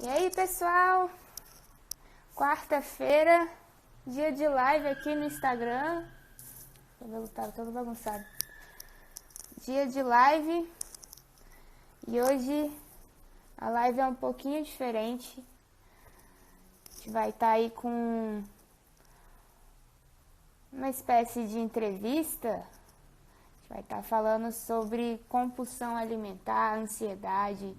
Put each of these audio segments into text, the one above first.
E aí, pessoal? Quarta-feira, dia de live aqui no Instagram. O cabelo tá todo bagunçado. Dia de live. E hoje a live é um pouquinho diferente. A gente vai estar aí com uma espécie de entrevista. A gente vai estar falando sobre compulsão alimentar, ansiedade,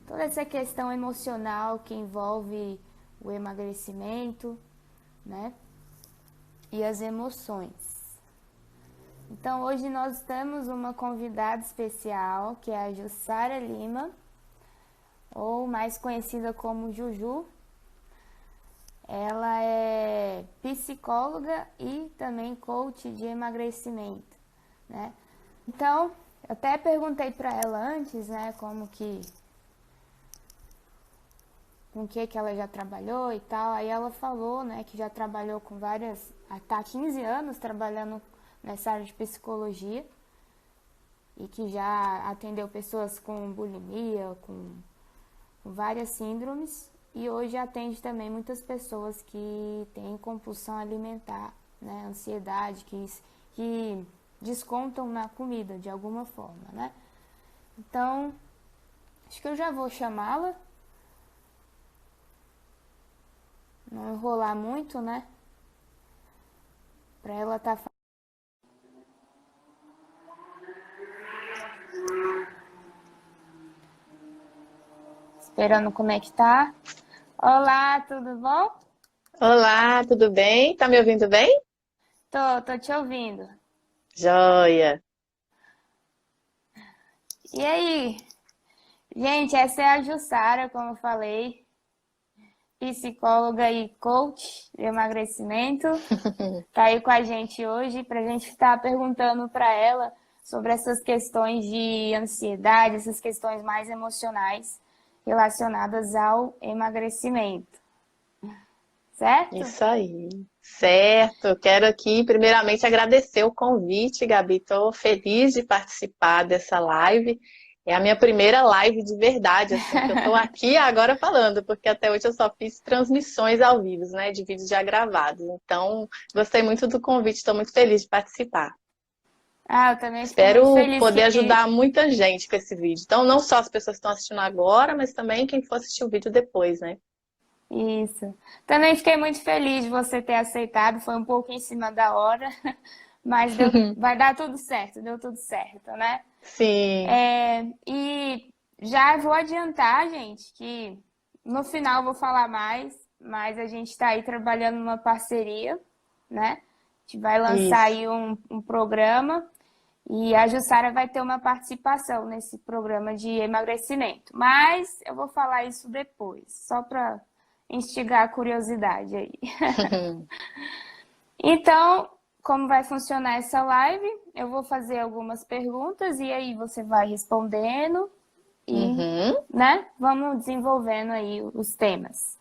toda essa questão emocional que envolve o emagrecimento, né? E as emoções. Então hoje nós temos uma convidada especial, que é a Jussara Lima, ou mais conhecida como Juju. Ela é psicóloga e também coach de emagrecimento, né? Então, eu até perguntei para ela antes, né, com que ela já trabalhou e tal. Aí ela falou, né, que já trabalhou com várias, tá há 15 anos trabalhando nessa área de psicologia e que já atendeu pessoas com bulimia, com várias síndromes, e hoje atende também muitas pessoas que têm compulsão alimentar, né, ansiedade, que descontam na comida de alguma forma, né? Então, acho que eu já vou chamá-la. Não enrolar muito, né? Pra ela tá esperando como é que tá. Olá, tudo bom? Olá, tudo bem? Tá me ouvindo bem? Tô te ouvindo. Joia! E aí? Gente, essa é a Jussara, como eu falei, psicóloga e coach de emagrecimento. Tá aí com a gente hoje pra gente estar perguntando para ela sobre essas questões de ansiedade, essas questões mais emocionais relacionadas ao emagrecimento, certo? Isso aí. Certo, eu quero aqui primeiramente agradecer o convite, Gabi. Estou feliz de participar dessa live. É a minha primeira live de verdade, assim, que eu estou aqui agora falando, porque até hoje eu só fiz transmissões ao vivo, né, de vídeos já gravados. Então, gostei muito do convite, estou muito feliz de participar. Ah, eu também fico muito Espero feliz poder que ajudar muita gente com esse vídeo. Então, não só as pessoas que estão assistindo agora, mas também quem for assistir o vídeo depois, né? isso. Também fiquei muito feliz de você ter aceitado, foi um pouco em cima da hora, mas vai dar tudo certo, deu tudo certo, né? Sim, E já vou adiantar, gente, que no final eu vou falar mais, mas a gente está aí trabalhando numa parceria, né? A gente vai lançar isso. aí um programa e a Jussara vai ter uma participação nesse programa de emagrecimento. Mas eu vou falar isso depois, só para instigar a curiosidade aí. Então, como vai funcionar essa live? Eu vou fazer algumas perguntas e aí você vai respondendo e, Uhum, né, vamos desenvolvendo aí os temas.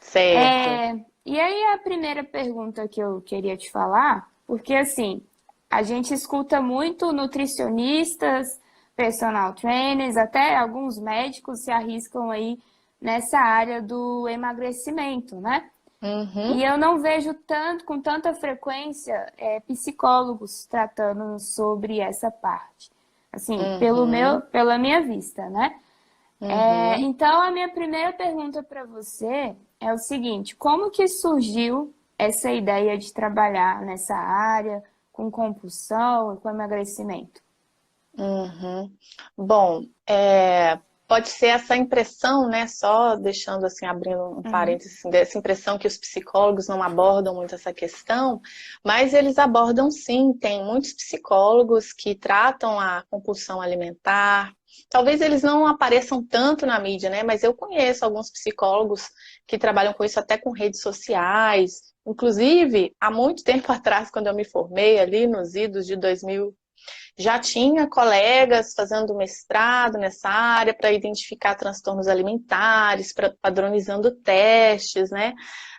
certo. E aí a primeira pergunta que eu queria te falar, porque assim, a gente escuta muito nutricionistas, personal trainers, até alguns médicos se arriscam aí nessa área do emagrecimento, né? Uhum, E eu não vejo tanto, com tanta frequência, psicólogos tratando sobre essa parte. Assim, uhum, pela minha vista, né? uhum. Então, a minha primeira pergunta para você é o seguinte: como que surgiu essa ideia de trabalhar nessa área com compulsão e com emagrecimento? Uhum. Bom, pode ser essa impressão, né? Só deixando assim, abrindo um Uhum. parênteses, assim, dessa impressão que os psicólogos não abordam muito essa questão, mas eles abordam sim. Tem muitos psicólogos que tratam a compulsão alimentar. Talvez eles não apareçam tanto na mídia, né? Mas eu conheço alguns psicólogos que trabalham com isso até com redes sociais. Inclusive, há muito tempo atrás, quando eu me formei ali nos idos de 2000, já tinha colegas fazendo mestrado nessa área para identificar transtornos alimentares, padronizando testes, né?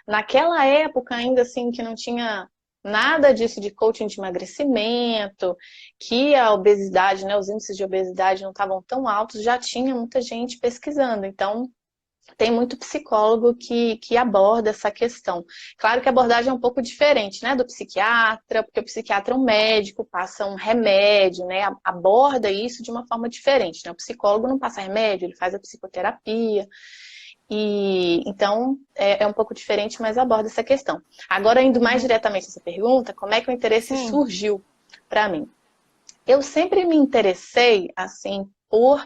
Naquela época, ainda assim, que não tinha nada disso de coaching de emagrecimento, que a obesidade, né, os índices de obesidade não estavam tão altos, já tinha muita gente pesquisando. Então, tem muito psicólogo que aborda essa questão. Claro que a abordagem é um pouco diferente, né, do psiquiatra, porque o psiquiatra é um médico, passa um remédio, né, aborda isso de uma forma diferente, né? O psicólogo não passa remédio, ele faz a psicoterapia, e então é um pouco diferente, mas aborda essa questão. Agora, indo mais diretamente a essa pergunta, como é que o interesse Sim. surgiu para mim? Eu sempre me interessei, assim, por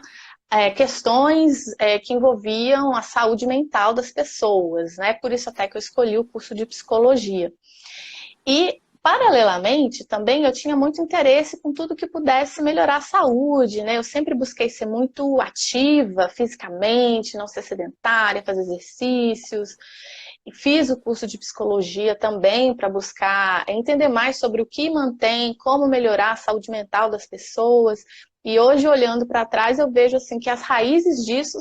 questões que envolviam a saúde mental das pessoas, né? Por isso até que eu escolhi o curso de psicologia. E, paralelamente, também eu tinha muito interesse com tudo que pudesse melhorar a saúde, né? Eu sempre busquei ser muito ativa fisicamente, não ser sedentária, fazer exercícios. E fiz o curso de psicologia também para buscar entender mais sobre o que mantém, como melhorar a saúde mental das pessoas. E hoje, olhando para trás, eu vejo assim que as raízes disso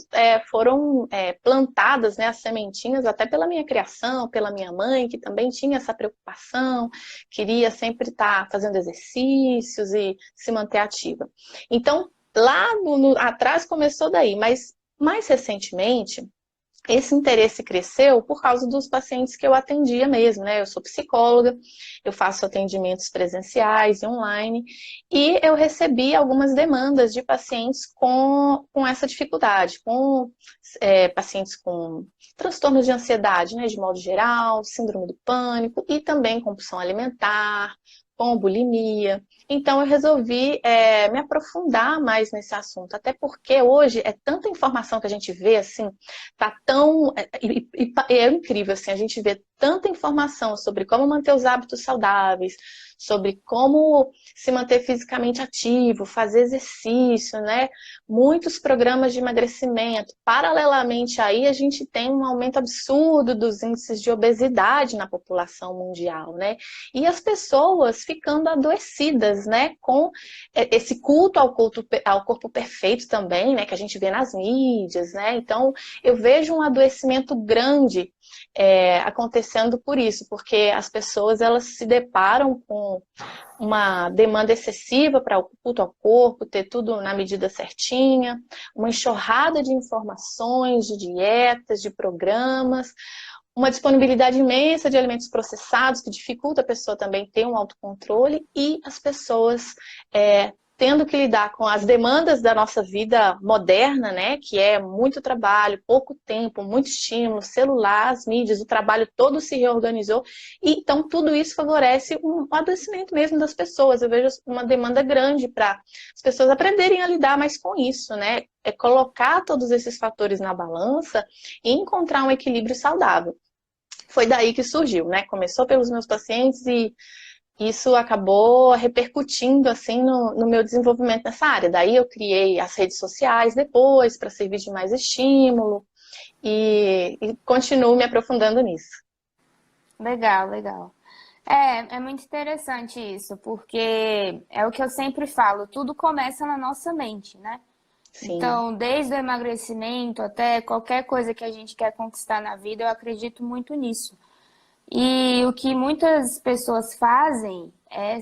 foram plantadas, né, as sementinhas, até pela minha criação, pela minha mãe, que também tinha essa preocupação, queria sempre estar fazendo exercícios e se manter ativa. Então, lá atrás começou daí, mas mais recentemente, esse interesse cresceu por causa dos pacientes que eu atendia mesmo, né? Eu sou psicóloga, eu faço atendimentos presenciais e online, e eu recebi algumas demandas de pacientes com essa dificuldade, com pacientes com transtornos de ansiedade, né? De modo geral, síndrome do pânico e também compulsão alimentar, com bulimia. Então, eu resolvi me aprofundar mais nesse assunto, até porque hoje é tanta informação que a gente vê, assim, tá tão... é incrível, assim, a gente vê tanta informação sobre como manter os hábitos saudáveis, sobre como se manter fisicamente ativo, fazer exercício, né? Muitos programas de emagrecimento. Paralelamente aí, a gente tem um aumento absurdo dos índices de obesidade na população mundial, né? E as pessoas ficando adoecidas, né? Com esse culto ao corpo perfeito também, né? Que a gente vê nas mídias, né? Então, eu vejo um adoecimento grande acontecendo por isso, porque as pessoas elas se deparam com uma demanda excessiva para o culto ao corpo, ter tudo na medida certinha, uma enxurrada de informações, de dietas, de programas, uma disponibilidade imensa de alimentos processados, que dificulta a pessoa também ter um autocontrole, e as pessoas tendo que lidar com as demandas da nossa vida moderna, né, que é muito trabalho, pouco tempo, muito estímulo, celular, as mídias, o trabalho todo se reorganizou, e então tudo isso favorece um adoecimento mesmo das pessoas. Eu vejo uma demanda grande para as pessoas aprenderem a lidar mais com isso, né, colocar todos esses fatores na balança e encontrar um equilíbrio saudável. Foi daí que surgiu, né, começou pelos meus pacientes e isso acabou repercutindo assim no meu desenvolvimento nessa área. Daí eu criei as redes sociais depois para servir de mais estímulo e continuo me aprofundando nisso. Legal, legal. É muito interessante isso, porque é o que eu sempre falo, tudo começa na nossa mente, né? Sim. Então, desde o emagrecimento até qualquer coisa que a gente quer conquistar na vida, eu acredito muito nisso. E o que muitas pessoas fazem é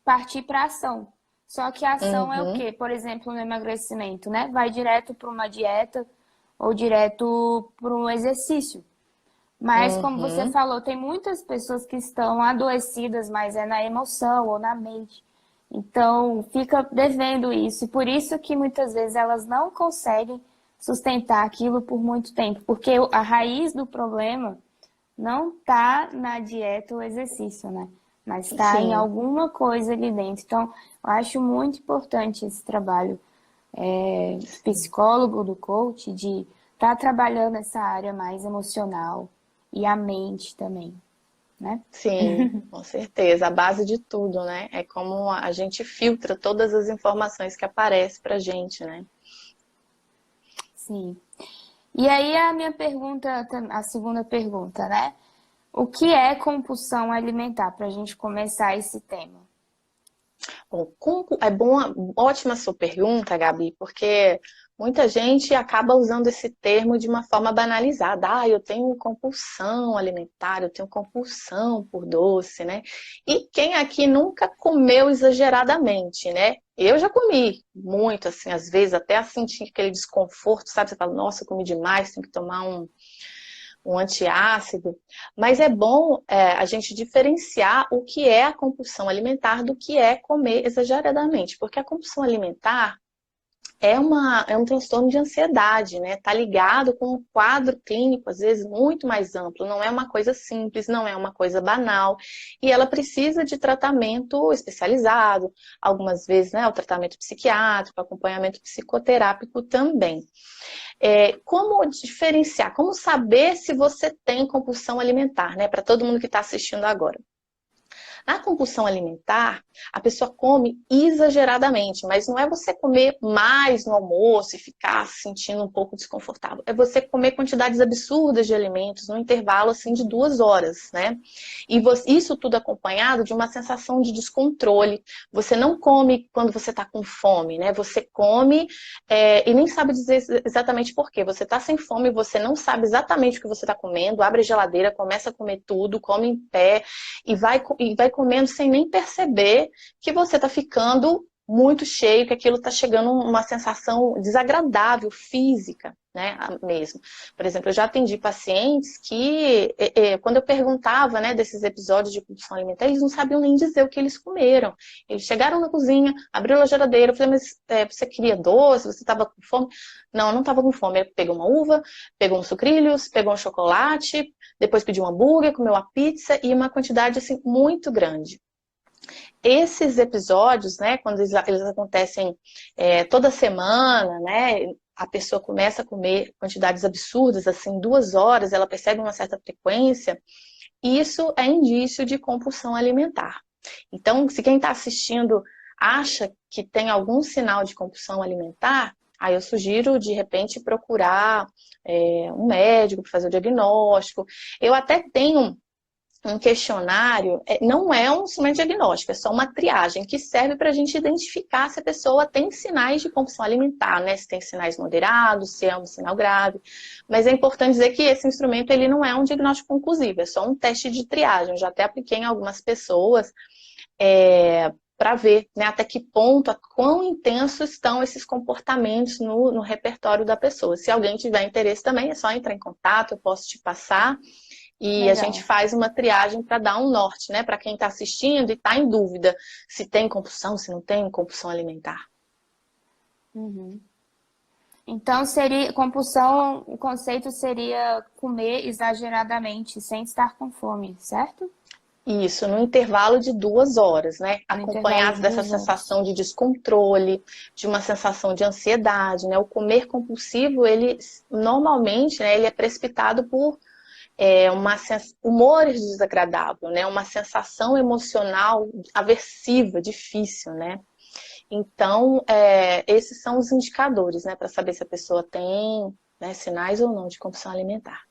partir para ação. Só que a ação é o Uhum, quê? Por exemplo, no emagrecimento, né? Vai direto para uma dieta ou direto para um exercício. Mas, como você uhum. falou, tem muitas pessoas que estão adoecidas, mas é na emoção ou na mente. Então, fica devendo isso. E por isso que muitas vezes elas não conseguem sustentar aquilo por muito tempo. Porque a raiz do problema não está na dieta ou exercício, né? Mas está em Sim, alguma coisa ali dentro. Então, eu acho muito importante esse trabalho do sim. psicólogo, do coach, de estar trabalhando essa área mais emocional e a mente também, né? Sim, com certeza. A base de tudo, né? É como a gente filtra todas as informações que aparecem pra gente, né? Sim. E aí a minha pergunta, a segunda pergunta, né? O que é compulsão alimentar? Para a gente começar esse tema. Bom, ótima sua pergunta, Gabi, porque Muita gente acaba usando esse termo de uma forma banalizada. Ah, eu tenho compulsão alimentar, eu tenho compulsão por doce, né? E quem aqui nunca comeu exageradamente, né? Eu já comi muito, assim, às vezes até sentir aquele desconforto, sabe? Você fala, nossa, eu comi demais, tenho que tomar um antiácido. Mas é bom a gente diferenciar o que é a compulsão alimentar do que é comer exageradamente, porque a compulsão alimentar é um transtorno de ansiedade, né? Tá ligado com um quadro clínico, às vezes, muito mais amplo. Não é uma coisa simples, não é uma coisa banal. E ela precisa de tratamento especializado, algumas vezes, né, o tratamento psiquiátrico, acompanhamento psicoterápico também. Como diferenciar, como saber se você tem compulsão alimentar, né? Para todo mundo que está assistindo agora. Na compulsão alimentar, a pessoa come exageradamente, mas não é você comer mais no almoço e ficar se sentindo um pouco desconfortável. É você comer quantidades absurdas de alimentos no intervalo assim de 2 horas, né? E isso tudo acompanhado de uma sensação de descontrole. Você não come quando você está com fome, né? Você come e nem sabe dizer exatamente por quê. Você está sem fome, você não sabe exatamente o que você está comendo, abre a geladeira, começa a comer tudo, come em pé e vai comendo sem nem perceber que você está ficando muito cheio, que aquilo está chegando uma sensação desagradável, física, né, mesmo. Por exemplo, eu já atendi pacientes que, quando eu perguntava, né, desses episódios de compulsão alimentar, eles não sabiam nem dizer o que eles comeram. Eles chegaram na cozinha, abriram a geladeira, eu falei, mas você queria doce, você estava com fome? Não, eu não estava com fome. Ele pegou uma uva, pegou uns sucrilhos, pegou um chocolate, depois pediu um hambúrguer, comeu uma pizza e uma quantidade assim muito grande. Esses episódios, né, quando eles acontecem toda semana, né, a pessoa começa a comer quantidades absurdas, assim, 2 horas, ela percebe uma certa frequência, isso é indício de compulsão alimentar. Então, se quem está assistindo acha que tem algum sinal de compulsão alimentar, aí eu sugiro, de repente, procurar um médico para fazer o diagnóstico. Eu até tenho um questionário, não é um instrumento diagnóstico, é só uma triagem que serve para a gente identificar se a pessoa tem sinais de compulsão alimentar, né? Se tem sinais moderados, se é um sinal grave. Mas é importante dizer que esse instrumento ele não é um diagnóstico conclusivo, é só um teste de triagem. Eu já até apliquei em algumas pessoas para ver, né, até que ponto, quão intensos estão esses comportamentos no repertório da pessoa. Se alguém tiver interesse também, é só entrar em contato, eu posso te passar. E a gente faz uma triagem para dar um norte, né? Para quem está assistindo e está em dúvida se tem compulsão, se não tem compulsão alimentar. Uhum. Então, seria compulsão, o conceito seria comer exageradamente, sem estar com fome, certo? Isso, no intervalo de 2 horas, né? No Acompanhado dessa sensação de descontrole, de uma sensação de ansiedade, né? O comer compulsivo, ele normalmente, né, ele é precipitado por humor desagradável, né? Uma sensação emocional aversiva, difícil, né? Então, esses são os indicadores, né? Para saber se a pessoa tem, né, sinais ou não de compulsão alimentar.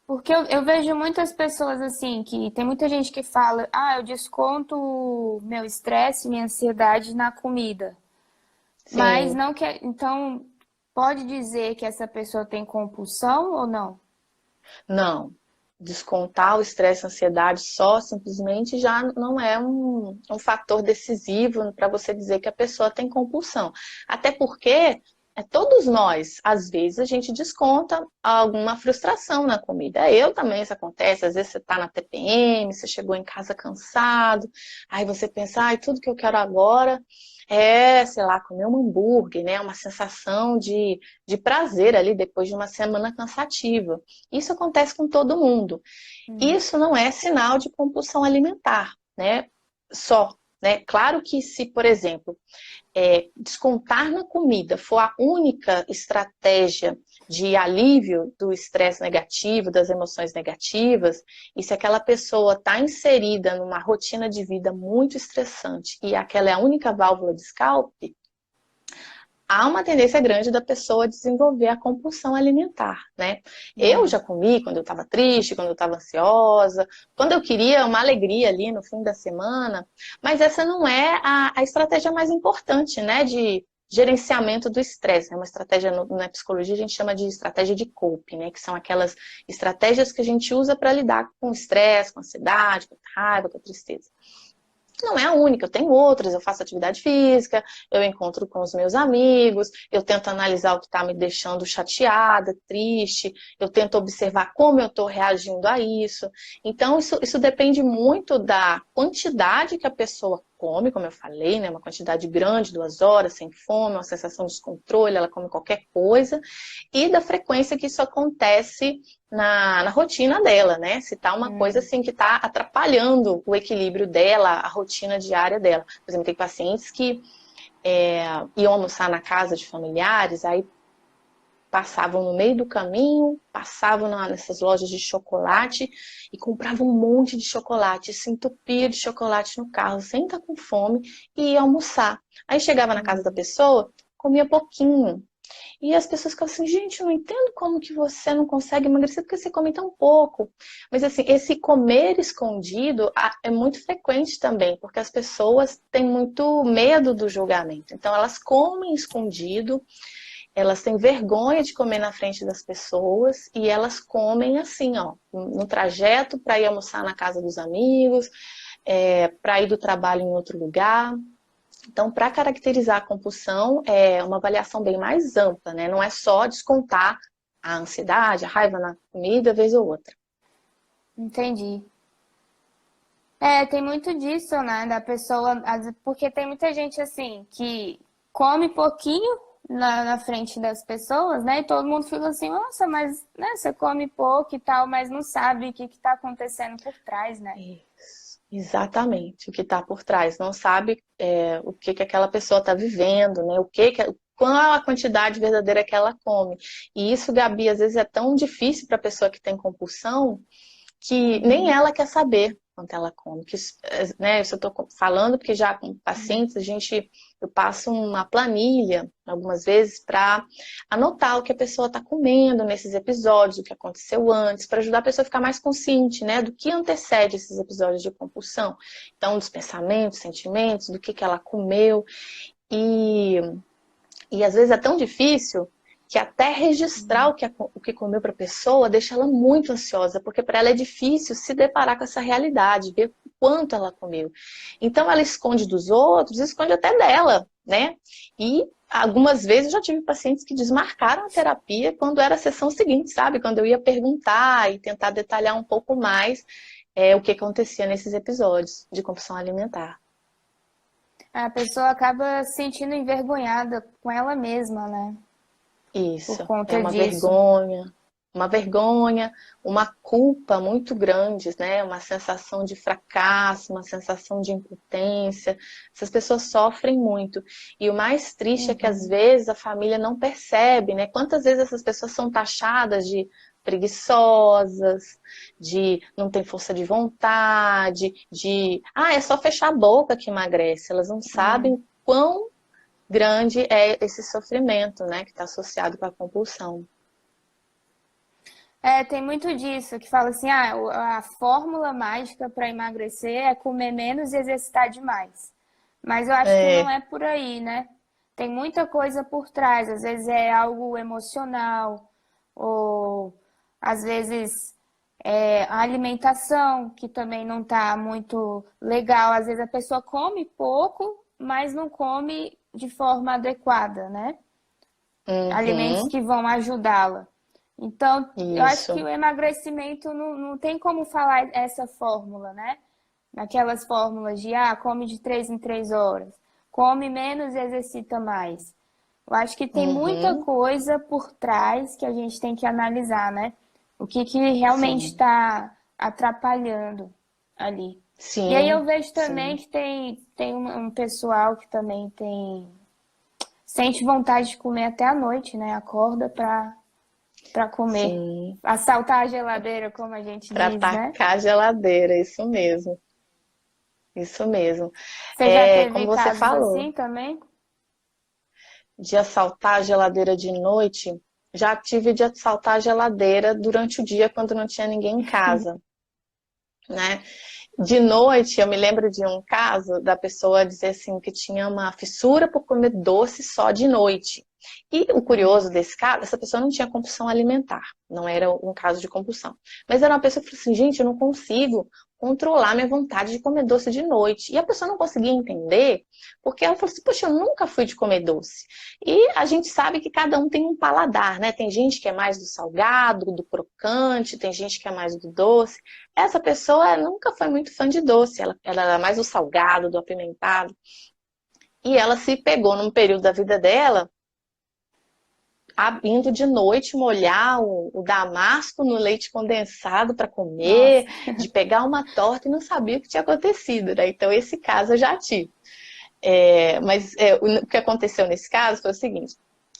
Porque eu vejo muitas pessoas assim, que tem muita gente que fala, eu desconto meu estresse, minha ansiedade na comida. Sim. Mas não quer. Então, pode dizer que essa pessoa tem compulsão ou não? Não. Descontar o estresse e a ansiedade só simplesmente já não é um fator decisivo para você dizer que a pessoa tem compulsão. Até porque todos nós, às vezes, a gente desconta alguma frustração na comida. Eu também, isso acontece. Às vezes você está na TPM, você chegou em casa cansado, aí você pensa, tudo que eu quero agora sei lá, comer um hambúrguer, né? Uma sensação de prazer ali depois de uma semana cansativa. Isso acontece com todo mundo. Isso não é sinal de compulsão alimentar, né? Só, né? Claro que se, por exemplo, descontar na comida for a única estratégia de alívio do estresse negativo, das emoções negativas, e se aquela pessoa está inserida numa rotina de vida muito estressante e aquela é a única válvula de escape, há uma tendência grande da pessoa desenvolver a compulsão alimentar, né? Eu já comi quando eu estava triste, quando eu estava ansiosa, quando eu queria uma alegria ali no fim da semana, mas essa não é a estratégia mais importante, né? De gerenciamento do estresse. É uma estratégia, na psicologia a gente chama de estratégia de coping, né? Que são aquelas estratégias que a gente usa para lidar com o estresse, com a ansiedade, com a raiva, com a tristeza. Não é a única, eu tenho outras, eu faço atividade física, eu encontro com os meus amigos, eu tento analisar o que está me deixando chateada, triste, eu tento observar como eu estou reagindo a isso. Então, isso depende muito da quantidade que a pessoa come, como eu falei, né? Uma quantidade grande, 2 horas, sem fome, uma sensação de descontrole, ela come qualquer coisa, e da frequência que isso acontece na rotina dela, né? Se tá uma coisa assim que tá atrapalhando o equilíbrio dela, a rotina diária dela. Por exemplo, tem pacientes que iam almoçar na casa de familiares, aí passavam no meio do caminho, passavam nessas lojas de chocolate e compravam um monte de chocolate, se entupia de chocolate no carro, sem estar com fome, e ia almoçar. Aí chegava na casa da pessoa, comia pouquinho. E as pessoas ficam assim, gente, eu não entendo como que você não consegue emagrecer porque você come tão pouco. Mas assim, esse comer escondido é muito frequente também, porque as pessoas têm muito medo do julgamento. Então elas comem escondido, elas têm vergonha de comer na frente das pessoas e elas comem assim, ó, no trajeto para ir almoçar na casa dos amigos, para ir do trabalho em outro lugar. Então, para caracterizar a compulsão, é uma avaliação bem mais ampla, né? Não é só descontar a ansiedade, a raiva na comida, vez ou outra. Entendi. Tem muito disso, né, da pessoa, porque tem muita gente assim que come pouquinho na frente das pessoas, né, e todo mundo fica assim, nossa, mas né, você come pouco e tal, mas não sabe o que está acontecendo por trás, né? Isso, exatamente, o que está por trás. Não sabe o que aquela pessoa está vivendo, né? Qual a quantidade verdadeira que ela come. E isso, Gabi, às vezes é tão difícil para a pessoa que tem compulsão que nem ela quer saber quanto ela come. Né, isso eu estou falando porque já com pacientes eu passo uma planilha algumas vezes para anotar o que a pessoa está comendo nesses episódios, o que aconteceu antes, para ajudar a pessoa a ficar mais consciente, né, do que antecede esses episódios de compulsão. Então, dos pensamentos, sentimentos, do que ela comeu. E às vezes é tão difícil que até registrar o que comeu para a pessoa deixa ela muito ansiosa, porque para ela é difícil se deparar com essa realidade, ver o quanto ela comeu. Então ela esconde dos outros, esconde até dela, né? E algumas vezes eu já tive pacientes que desmarcaram a terapia quando era a sessão seguinte, sabe? Quando eu ia perguntar e tentar detalhar um pouco mais o que acontecia nesses episódios de compulsão alimentar. A pessoa acaba se sentindo envergonhada com ela mesma, né? Por Isso, é conta disso. uma vergonha, uma culpa muito grande, né? Uma sensação de fracasso, uma sensação de impotência. Essas pessoas sofrem muito. E o mais triste é que às vezes a família não percebe, né? Quantas vezes essas pessoas são taxadas de preguiçosas, de não ter força de vontade, é só fechar a boca que emagrece. Elas não sabem quão grande é esse sofrimento, né, que está associado com a compulsão. Tem muito disso, que fala assim, a fórmula mágica para emagrecer é comer menos e exercitar demais. Mas eu acho que não é por aí, né? Tem muita coisa por trás, às vezes é algo emocional, ou às vezes a alimentação, que também não está muito legal. Às vezes a pessoa come pouco, mas não come de forma adequada, né? Alimentos que vão ajudá-la. Então, eu acho que o emagrecimento não tem como falar essa fórmula, né? Naquelas fórmulas de, come de 3 em 3 horas, come menos e exercita mais. Eu acho que tem muita coisa por trás que a gente tem que analisar, né? O que realmente está atrapalhando ali. Sim, e aí eu vejo também que tem um pessoal que também sente vontade de comer até a noite, né? Acorda para comer. Sim. Assaltar a geladeira, como a gente Pra diz, né? atacar a geladeira, isso mesmo. Isso mesmo. Você já Como teve você casos falou, assim também? de assaltar a geladeira de noite, já tive de assaltar a geladeira durante o dia quando não tinha ninguém em casa, né? De noite, eu me lembro de um caso da pessoa dizer assim que tinha uma fissura por comer doce só de noite. E o curioso desse caso, essa pessoa não tinha compulsão alimentar, não era um caso de compulsão. Mas era uma pessoa que falou assim, gente, eu não consigo controlar minha vontade de comer doce de noite. E a pessoa não conseguia entender, porque ela falou assim, poxa, eu nunca fui de comer doce. E a gente sabe que cada um tem um paladar, né? Tem gente que é mais do salgado, do crocante, tem gente que é mais do doce. Essa pessoa nunca foi muito fã de doce, ela era mais do salgado, do apimentado. E ela se pegou num período da vida dela indo de noite molhar o damasco no leite condensado para Nossa. comer, de pegar uma torta e não sabia o que tinha acontecido, né? Então, esse caso eu já tive. O que aconteceu nesse caso foi o seguinte: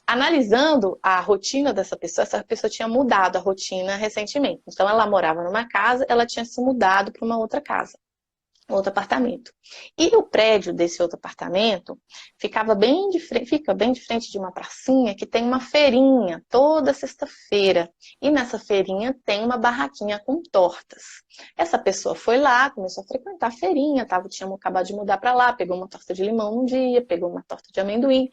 analisando a rotina dessa pessoa, essa pessoa tinha mudado a rotina recentemente. Então, ela morava numa casa, ela tinha se mudado para uma outra casa, outro apartamento. E o prédio desse outro apartamento fica bem de frente de uma pracinha que tem uma feirinha toda sexta-feira. E nessa feirinha tem uma barraquinha com tortas. Essa pessoa foi lá, começou a frequentar a feirinha, tinha acabado de mudar para lá, pegou uma torta de limão um dia, pegou uma torta de amendoim,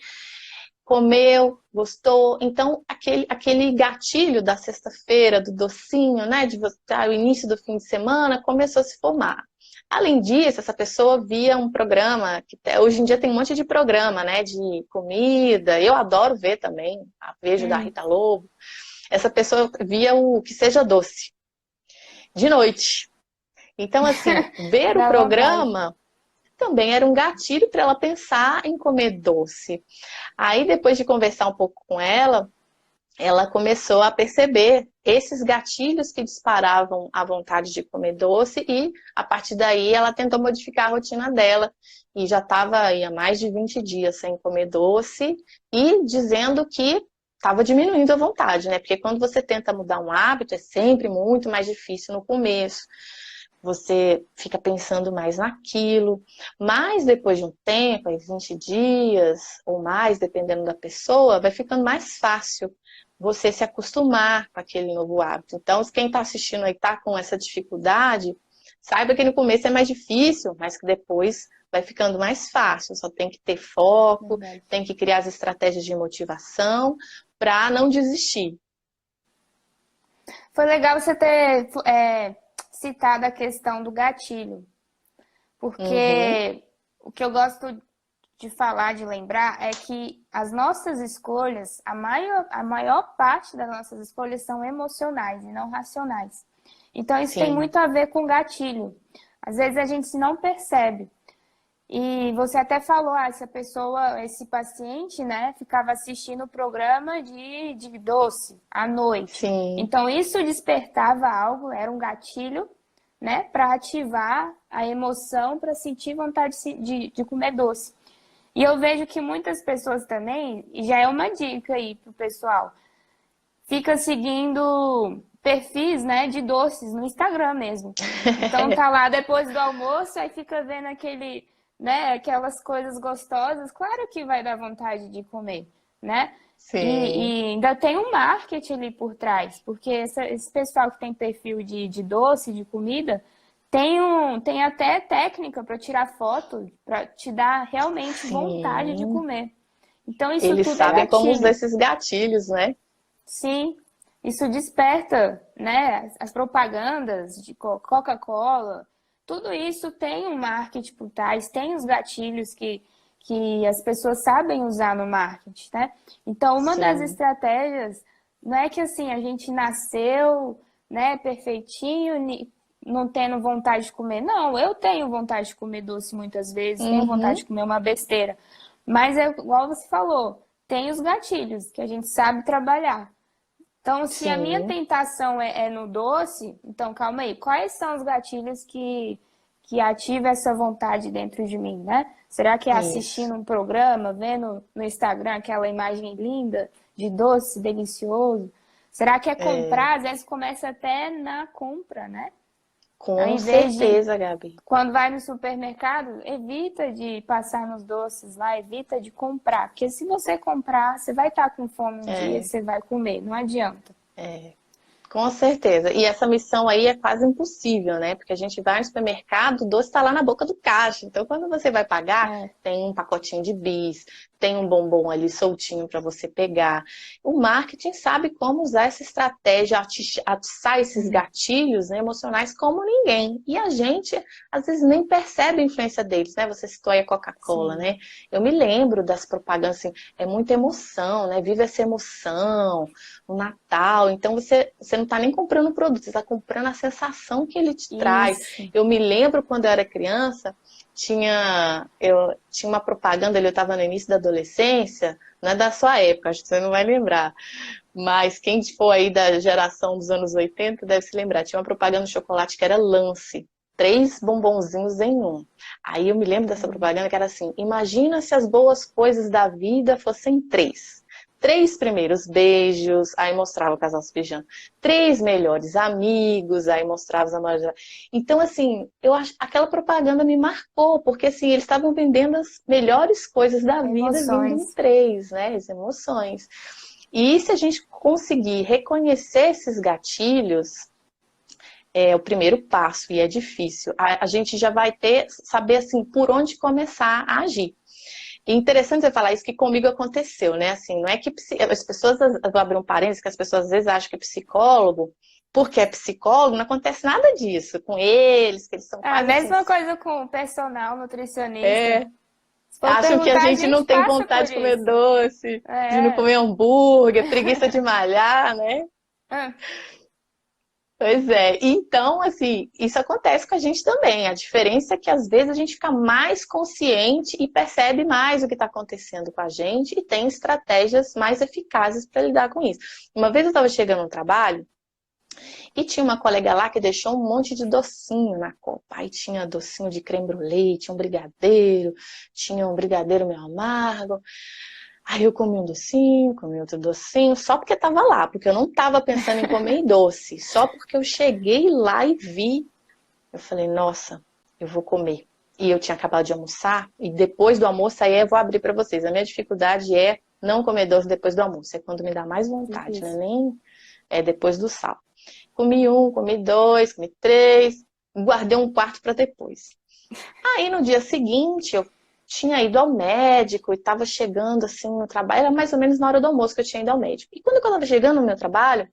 comeu, gostou. Então, aquele gatilho da sexta-feira, do docinho, né, de o início do fim de semana, começou a se formar. Além disso, essa pessoa via um programa, que hoje em dia tem um monte de programa, né, de comida, eu adoro ver também, vejo da Rita Lobo. Essa pessoa via o Que Seja Doce, de noite. Então, assim, ver o programa também era um gatilho para ela pensar em comer doce. Aí, depois de conversar um pouco com ela começou a perceber esses gatilhos que disparavam a vontade de comer doce e, a partir daí, ela tentou modificar a rotina dela e já estava há mais de 20 dias sem comer doce e dizendo que estava diminuindo a vontade, né? Porque quando você tenta mudar um hábito, é sempre muito mais difícil no começo. Você fica pensando mais naquilo, mas depois de um tempo, aí 20 dias ou mais, dependendo da pessoa, vai ficando mais fácil você se acostumar com aquele novo hábito. Então, quem está assistindo aí está com essa dificuldade, saiba que no começo é mais difícil, mas que depois vai ficando mais fácil. Só tem que ter foco, tem que criar as estratégias de motivação para não desistir. Foi legal você ter citado a questão do gatilho, porque o que eu gosto de falar, de lembrar, é que as nossas escolhas, a maior parte das nossas escolhas são emocionais e não racionais. Então, isso tem muito a ver com gatilho. Às vezes a gente não percebe. E você até falou, essa pessoa, esse paciente, né, ficava assistindo o programa de doce à noite. Sim. Então, isso despertava algo, era um gatilho, né, para ativar a emoção, para sentir vontade de comer doce. E eu vejo que muitas pessoas também, e já é uma dica aí pro pessoal, fica seguindo perfis, né, de doces no Instagram mesmo. Então tá lá depois do almoço, aí fica vendo aquelas coisas gostosas, claro que vai dar vontade de comer, né? Sim. E ainda tem um marketing ali por trás, porque esse pessoal que tem perfil de doce, de comida, tem até técnica para tirar foto, para te dar realmente vontade de comer. Então isso Eles tudo sabem é gatilho. como usar esses gatilhos, né? Sim, isso desperta, né? As propagandas de Coca-Cola, tudo isso tem um marketing por trás, tem os gatilhos que as pessoas sabem usar no marketing, né? Então, uma das estratégias não é que assim a gente nasceu, né, perfeitinho, não tendo vontade de comer. Não, eu tenho vontade de comer doce muitas vezes, tenho vontade de comer uma besteira. Mas é igual você falou, tem os gatilhos que a gente sabe trabalhar. Então, se a minha tentação é no doce, então calma aí, quais são os gatilhos que ativam essa vontade dentro de mim, né? Será que é assistindo um programa, vendo no Instagram aquela imagem linda de doce, delicioso? Será que é comprar? Às vezes começa até na compra, né? Com certeza, Gabi. Quando vai no supermercado, evita de passar nos doces lá, evita de comprar. Porque se você comprar, você vai estar com fome um dia, você vai comer, não adianta. Com certeza. E essa missão aí é quase impossível, né? Porque a gente vai no supermercado, o doce está lá na boca do caixa. Então, quando você vai pagar, É, tem um pacotinho de bis, tem um bombom ali soltinho para você pegar. O marketing sabe como usar essa estratégia, atiçar esses uhum, gatilhos, né, emocionais como ninguém. E a gente, às vezes, nem percebe a influência deles, né? Você citou aí a Coca-Cola, sim. né? Eu me lembro das propagandas, assim, é muita emoção, né? Viva essa emoção no Natal. Então você não está nem comprando o produto, você está comprando a sensação que ele te traz. Isso. Eu me lembro quando eu era criança, tinha uma propaganda ali, eu estava no início da adolescência, não é da sua época, acho que você não vai lembrar. Mas quem for aí da geração dos anos 80 deve se lembrar. Tinha uma propaganda de chocolate que era Lance. 3 bombonzinhos em um. Aí eu me lembro dessa Hum. propaganda que era assim: imagina se as boas coisas da vida fossem três. 3 primeiros beijos, aí mostrava o casal se beijando. 3 melhores amigos, aí mostrava os amores. Então, assim, eu acho aquela propaganda me marcou, porque assim, eles estavam vendendo as melhores coisas da vida vindo em Emoções. três, né? As emoções. E se a gente conseguir reconhecer esses gatilhos, é o primeiro passo, e é difícil. A gente já vai saber assim, por onde começar a agir. E interessante você falar isso, que comigo aconteceu, né? Assim, não é que as pessoas, eu vou abrir um parênteses, que as pessoas às vezes acham que é psicólogo, porque é psicólogo, não acontece nada disso com eles, que eles são É a quase assim, mesma coisa com o personal nutricionista. é, Se for acham que a perguntar, a gente não gente tem passa vontade por de comer isso. doce, de não É. comer hambúrguer, preguiça de malhar, né? Ah, Pois é, então, assim, isso acontece com a gente também. A diferença é que às vezes a gente fica mais consciente e percebe mais o que está acontecendo com a gente e tem estratégias mais eficazes para lidar com isso. Uma vez eu estava chegando no trabalho e tinha uma colega lá que deixou um monte de docinho na copa. Aí tinha docinho de creme brulee, tinha um brigadeiro meio amargo. Aí eu comi um docinho, comi outro docinho, só porque tava lá, porque eu não tava pensando em comer doce, só porque eu cheguei lá e vi. Eu falei, nossa, eu vou comer. E eu tinha acabado de almoçar, e depois do almoço, aí eu vou abrir para vocês. A minha dificuldade é não comer doce depois do almoço, é quando me dá mais vontade, né? difícil. Nem é depois do sal. Comi um, comi dois, comi três, guardei um quarto para depois. Aí no dia seguinte eu tinha ido ao médico e estava chegando assim no trabalho, era mais ou menos na hora do almoço que eu tinha ido ao médico. E quando eu estava chegando no meu trabalho,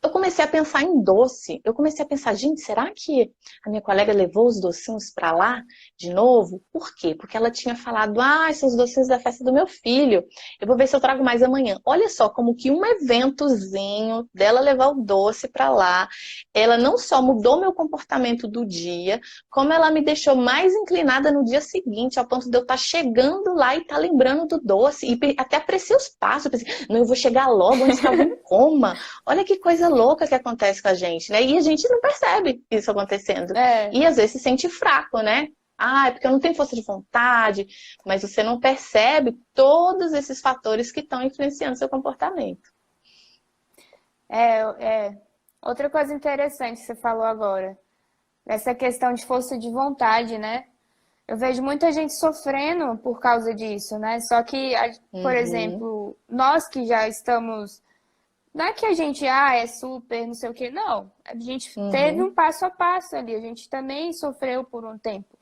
eu comecei a pensar em doce. Eu comecei a pensar, gente, será que a minha colega levou os docinhos para lá de novo? Por quê? Porque ela tinha falado, são os docinhos da festa do meu filho. Eu vou ver se eu trago mais amanhã. Olha só, como que um eventozinho dela levar o doce para lá, ela não só mudou meu comportamento do dia, como ela me deixou mais inclinada no dia seguinte, ao ponto de eu estar chegando lá e estar lembrando do doce. E até apreciei os passos. Eu pensei, não, eu vou chegar logo antes que alguém coma. Olha que coisa louca que acontece com a gente, né? E a gente não percebe isso acontecendo. É, E às vezes se sente fraco, né? É porque eu não tenho força de vontade, mas você não percebe todos esses fatores que estão influenciando seu comportamento. é, é. Outra coisa interessante que você falou agora, essa questão de força de vontade, né? Eu vejo muita gente sofrendo por causa disso, né? Só que, por Uhum, exemplo, nós que já estamos. Não é que a gente, é super, não sei o quê, não. A gente teve um uhum, passo a passo ali, a gente também sofreu por um tempo.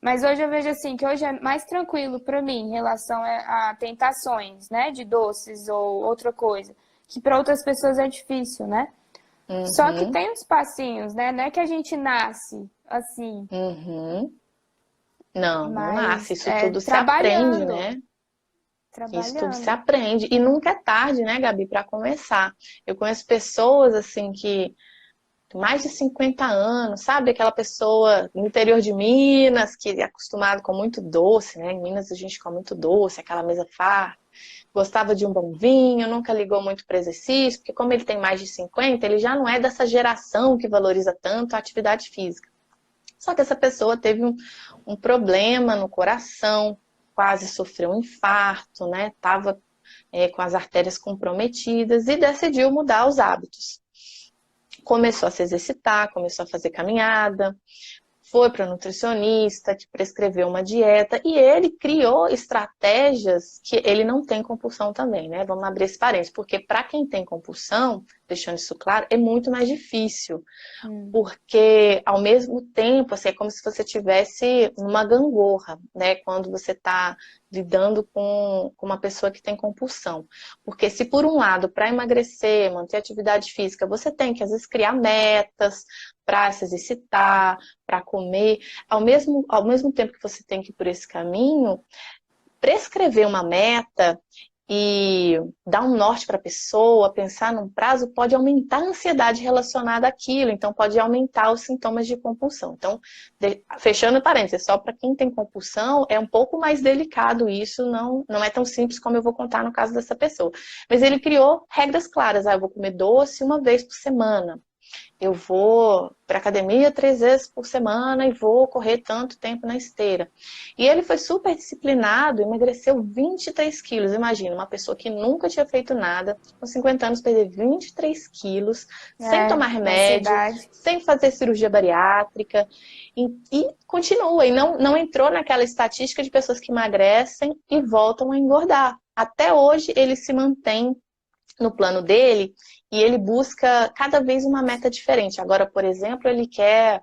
Mas hoje eu vejo assim que hoje é mais tranquilo para mim em relação a tentações, né, de doces ou outra coisa, que para outras pessoas é difícil, né? Só que uhum, tem uns passinhos, né? Não é que a gente nasce assim, uhum. Não, não nasce. mas Isso tudo se aprende, trabalhando, né? Isso tudo se trabalhando. aprende. E nunca é tarde, né, Gabi, para começar. Eu conheço pessoas, assim, que mais de 50 anos, sabe? Aquela pessoa no interior de Minas, que é acostumado com muito doce, né? Em Minas a gente come muito doce, aquela mesa farta. Gostava de um bom vinho, nunca ligou muito para exercício, porque como ele tem mais de 50, ele já não é dessa geração que valoriza tanto a atividade física. Só que essa pessoa teve um problema no coração, quase sofreu um infarto, né? Tava com as artérias comprometidas e decidiu mudar os hábitos. Começou a se exercitar, começou a fazer caminhada, foi para nutricionista, que prescreveu uma dieta, e ele criou estratégias que ele não tem compulsão também, né? Vamos abrir esse parênteses, porque para quem tem compulsão, deixando isso claro, é muito mais difícil, Hum. porque ao mesmo tempo, assim, é como se você tivesse uma gangorra, né? Quando você está lidando com uma pessoa que tem compulsão. Porque se por um lado, para emagrecer, manter atividade física, você tem que às vezes criar metas para se exercitar, para comer, ao mesmo tempo que você tem que ir por esse caminho, prescrever uma meta e dar um norte para a pessoa, pensar num prazo, pode aumentar a ansiedade relacionada àquilo, então pode aumentar os sintomas de compulsão. Então, fechando parênteses, só para quem tem compulsão, é um pouco mais delicado isso, não é tão simples como eu vou contar no caso dessa pessoa. Mas ele criou regras claras, eu vou comer doce uma vez por semana. Eu vou para academia 3 vezes por semana e vou correr tanto tempo na esteira. E ele foi super disciplinado, emagreceu 23 quilos. Imagina, uma pessoa que nunca tinha feito nada, com 50 anos, perder 23 quilos, sem tomar Nessa remédio, idade. sem fazer cirurgia bariátrica. E continua, e não entrou naquela estatística de pessoas que emagrecem e voltam a engordar. Até hoje ele se mantém no plano dele e ele busca cada vez uma meta diferente. Agora, por exemplo, ele quer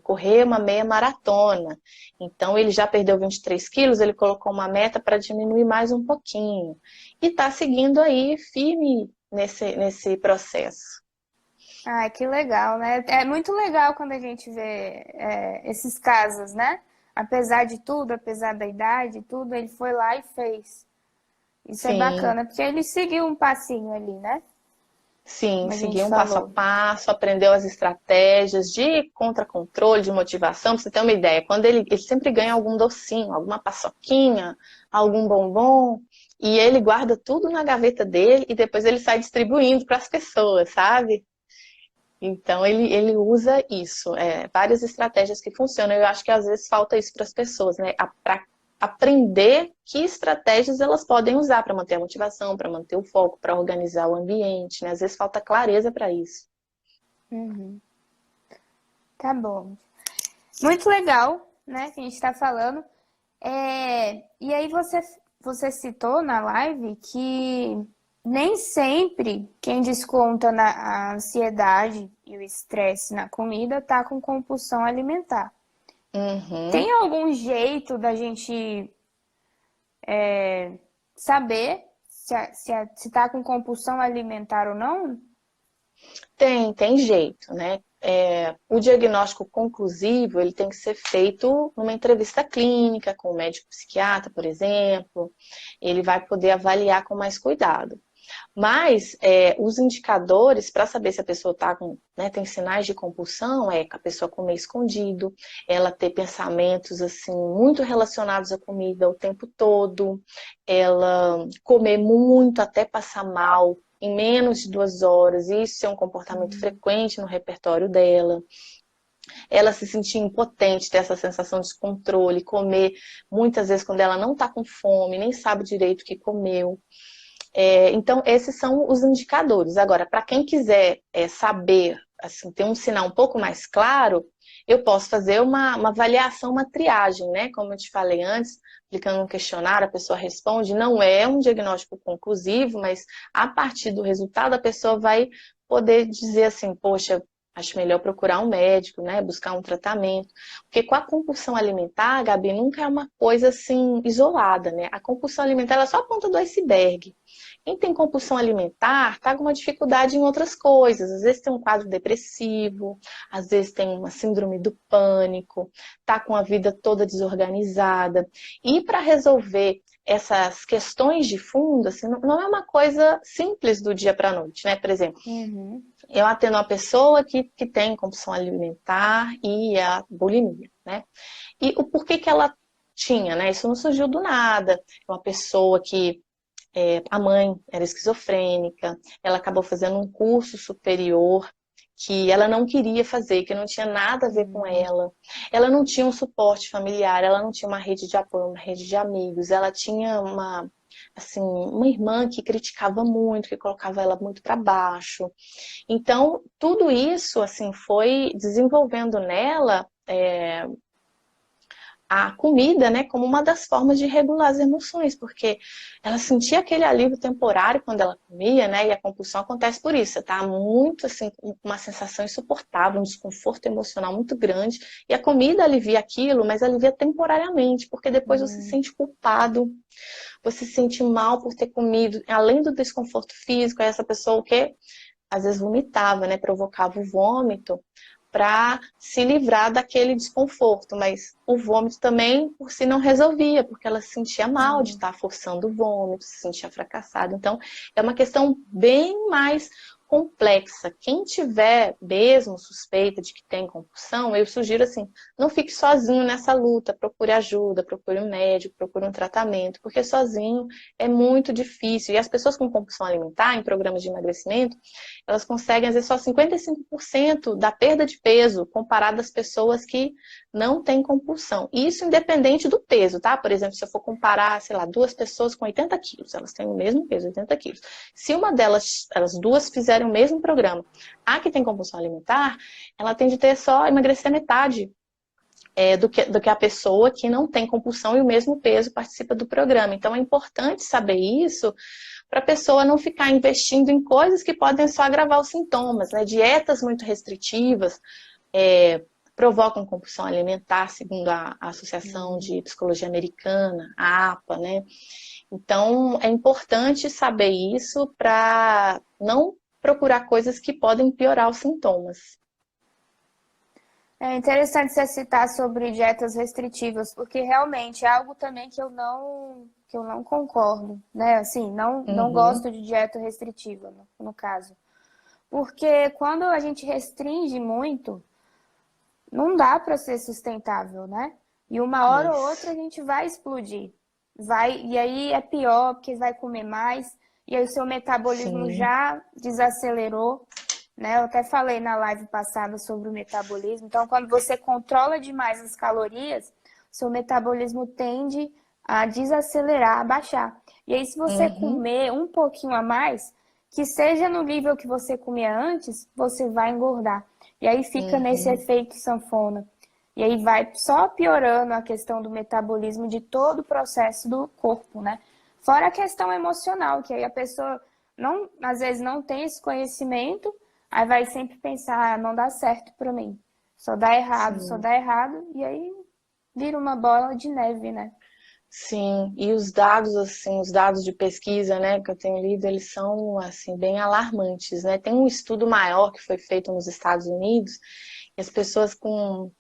correr uma meia maratona. Então, ele já perdeu 23 quilos, ele colocou uma meta para diminuir mais um pouquinho. E está seguindo aí firme nesse processo. Ah, que legal, né? É muito legal quando a gente vê esses casos, né? Apesar de tudo, apesar da idade e tudo, ele foi lá e fez. Isso é Sim, bacana, porque ele seguiu um passinho ali, né? sim, Como a gente seguiu um passo a falou. passo, aprendeu as estratégias de contra-controle, de motivação. Pra você ter uma ideia, quando ele sempre ganha algum docinho, alguma paçoquinha, algum bombom, e ele guarda tudo na gaveta dele e depois ele sai distribuindo para as pessoas, sabe? Então ele usa isso, várias estratégias que funcionam. Eu acho que às vezes falta isso para as pessoas, né? Para aprender que estratégias elas podem usar para manter a motivação, para manter o foco, para organizar o ambiente, né? Às vezes falta clareza para isso. Uhum. Tá bom. Muito legal, né? Que a gente tá falando. E aí você citou na live que nem sempre quem desconta a ansiedade e o estresse na comida tá com compulsão alimentar. Uhum. Tem algum jeito da gente saber se tá com compulsão alimentar ou não? Tem jeito, né? O diagnóstico conclusivo ele tem que ser feito numa entrevista clínica com o médico psiquiatra, por exemplo. Ele vai poder avaliar com mais cuidado. Mas os indicadores para saber se a pessoa está com, né, tem sinais de compulsão é a pessoa comer escondido, ela ter pensamentos assim muito relacionados à comida o tempo todo, ela comer muito até passar mal em menos de 2 horas, isso é um comportamento frequente no repertório dela. Ela se sentir impotente, ter essa sensação de descontrole, comer muitas vezes quando ela não está com fome, nem sabe direito o que comeu. Então, esses são os indicadores. Agora, para quem quiser saber, assim, ter um sinal um pouco mais claro, eu posso fazer uma avaliação, uma triagem, né? Como eu te falei antes, aplicando um questionário, a pessoa responde. Não é um diagnóstico conclusivo, mas a partir do resultado, a pessoa vai poder dizer assim, poxa, acho melhor procurar um médico, né? Buscar um tratamento. Porque com a compulsão alimentar, Gabi, nunca é uma coisa assim isolada, né? A compulsão alimentar ela é só a ponta do iceberg. Quem tem compulsão alimentar está com uma dificuldade em outras coisas. Às vezes tem um quadro depressivo, às vezes tem uma síndrome do pânico, está com a vida toda desorganizada. E para resolver essas questões de fundo, assim, não é uma coisa simples do dia para a noite, né? Por exemplo, Uhum. eu atendo uma pessoa que tem compulsão alimentar e a bulimia, né? E o porquê que ela tinha, né? Isso não surgiu do nada. É uma pessoa que a mãe era esquizofrênica, ela acabou fazendo um curso superior que ela não queria fazer, que não tinha nada a ver com ela. Ela não tinha um suporte familiar, ela não tinha uma rede de apoio, uma rede de amigos, ela tinha uma irmã que criticava muito, que colocava ela muito para baixo. Então, tudo isso assim foi desenvolvendo nela a comida, né, como uma das formas de regular as emoções, porque ela sentia aquele alívio temporário quando ela comia, né, e a compulsão acontece por isso, você tá muito, assim, com uma sensação insuportável, um desconforto emocional muito grande, e a comida alivia aquilo, mas alivia temporariamente, porque depois você se sente culpado, você se sente mal por ter comido, além do desconforto físico, essa pessoa que às vezes vomitava, né, provocava o vômito, para se livrar daquele desconforto, mas o vômito também por si não resolvia, porque ela se sentia mal de estar forçando o vômito, se sentia fracassada. Então, é uma questão bem mais complexa. Quem tiver mesmo suspeita de que tem compulsão, eu sugiro assim, não fique sozinho nessa luta, procure ajuda, procure um médico, procure um tratamento, porque sozinho é muito difícil. E as pessoas com compulsão alimentar, em programas de emagrecimento, elas conseguem, às vezes, só 55% da perda de peso, comparado às pessoas que não têm compulsão. Isso independente do peso, tá? Por exemplo, se eu for comparar, sei lá, duas pessoas com 80 quilos, elas têm o mesmo peso, 80 quilos. Se uma delas, elas duas fizerem o mesmo programa, a que tem compulsão alimentar, ela tende a ter só emagrecer metade do que a pessoa que não tem compulsão e o mesmo peso participa do programa. Então é importante saber isso para a pessoa não ficar investindo em coisas que podem só agravar os sintomas, né? Dietas muito restritivas provocam compulsão alimentar, segundo a Associação de Psicologia Americana, a APA, né? Então é importante saber isso para não procurar coisas que podem piorar os sintomas. É interessante você citar sobre dietas restritivas, porque realmente é algo também que eu não concordo, né? Assim, não gosto de dieta restritiva, no caso. Porque quando a gente restringe muito, não dá para ser sustentável, né? E uma hora ou outra a gente vai explodir. E aí é pior, porque vai comer mais, e aí o seu metabolismo já desacelerou, né? Eu até falei na live passada sobre o metabolismo. Então, quando você controla demais as calorias, seu metabolismo tende a desacelerar, a baixar. E aí, se você comer um pouquinho a mais, que seja no nível que você comia antes, você vai engordar. E aí fica nesse efeito sanfona. E aí vai só piorando a questão do metabolismo de todo o processo do corpo, né? Fora a questão emocional, que aí a pessoa às vezes não tem esse conhecimento, aí vai sempre pensar, não dá certo pra mim. Só dá errado, e aí vira uma bola de neve, né? Sim, e os dados, assim, os dados de pesquisa, né, que eu tenho lido, eles são, assim, bem alarmantes, né? Tem um estudo maior que foi feito nos Estados Unidos, e as pessoas com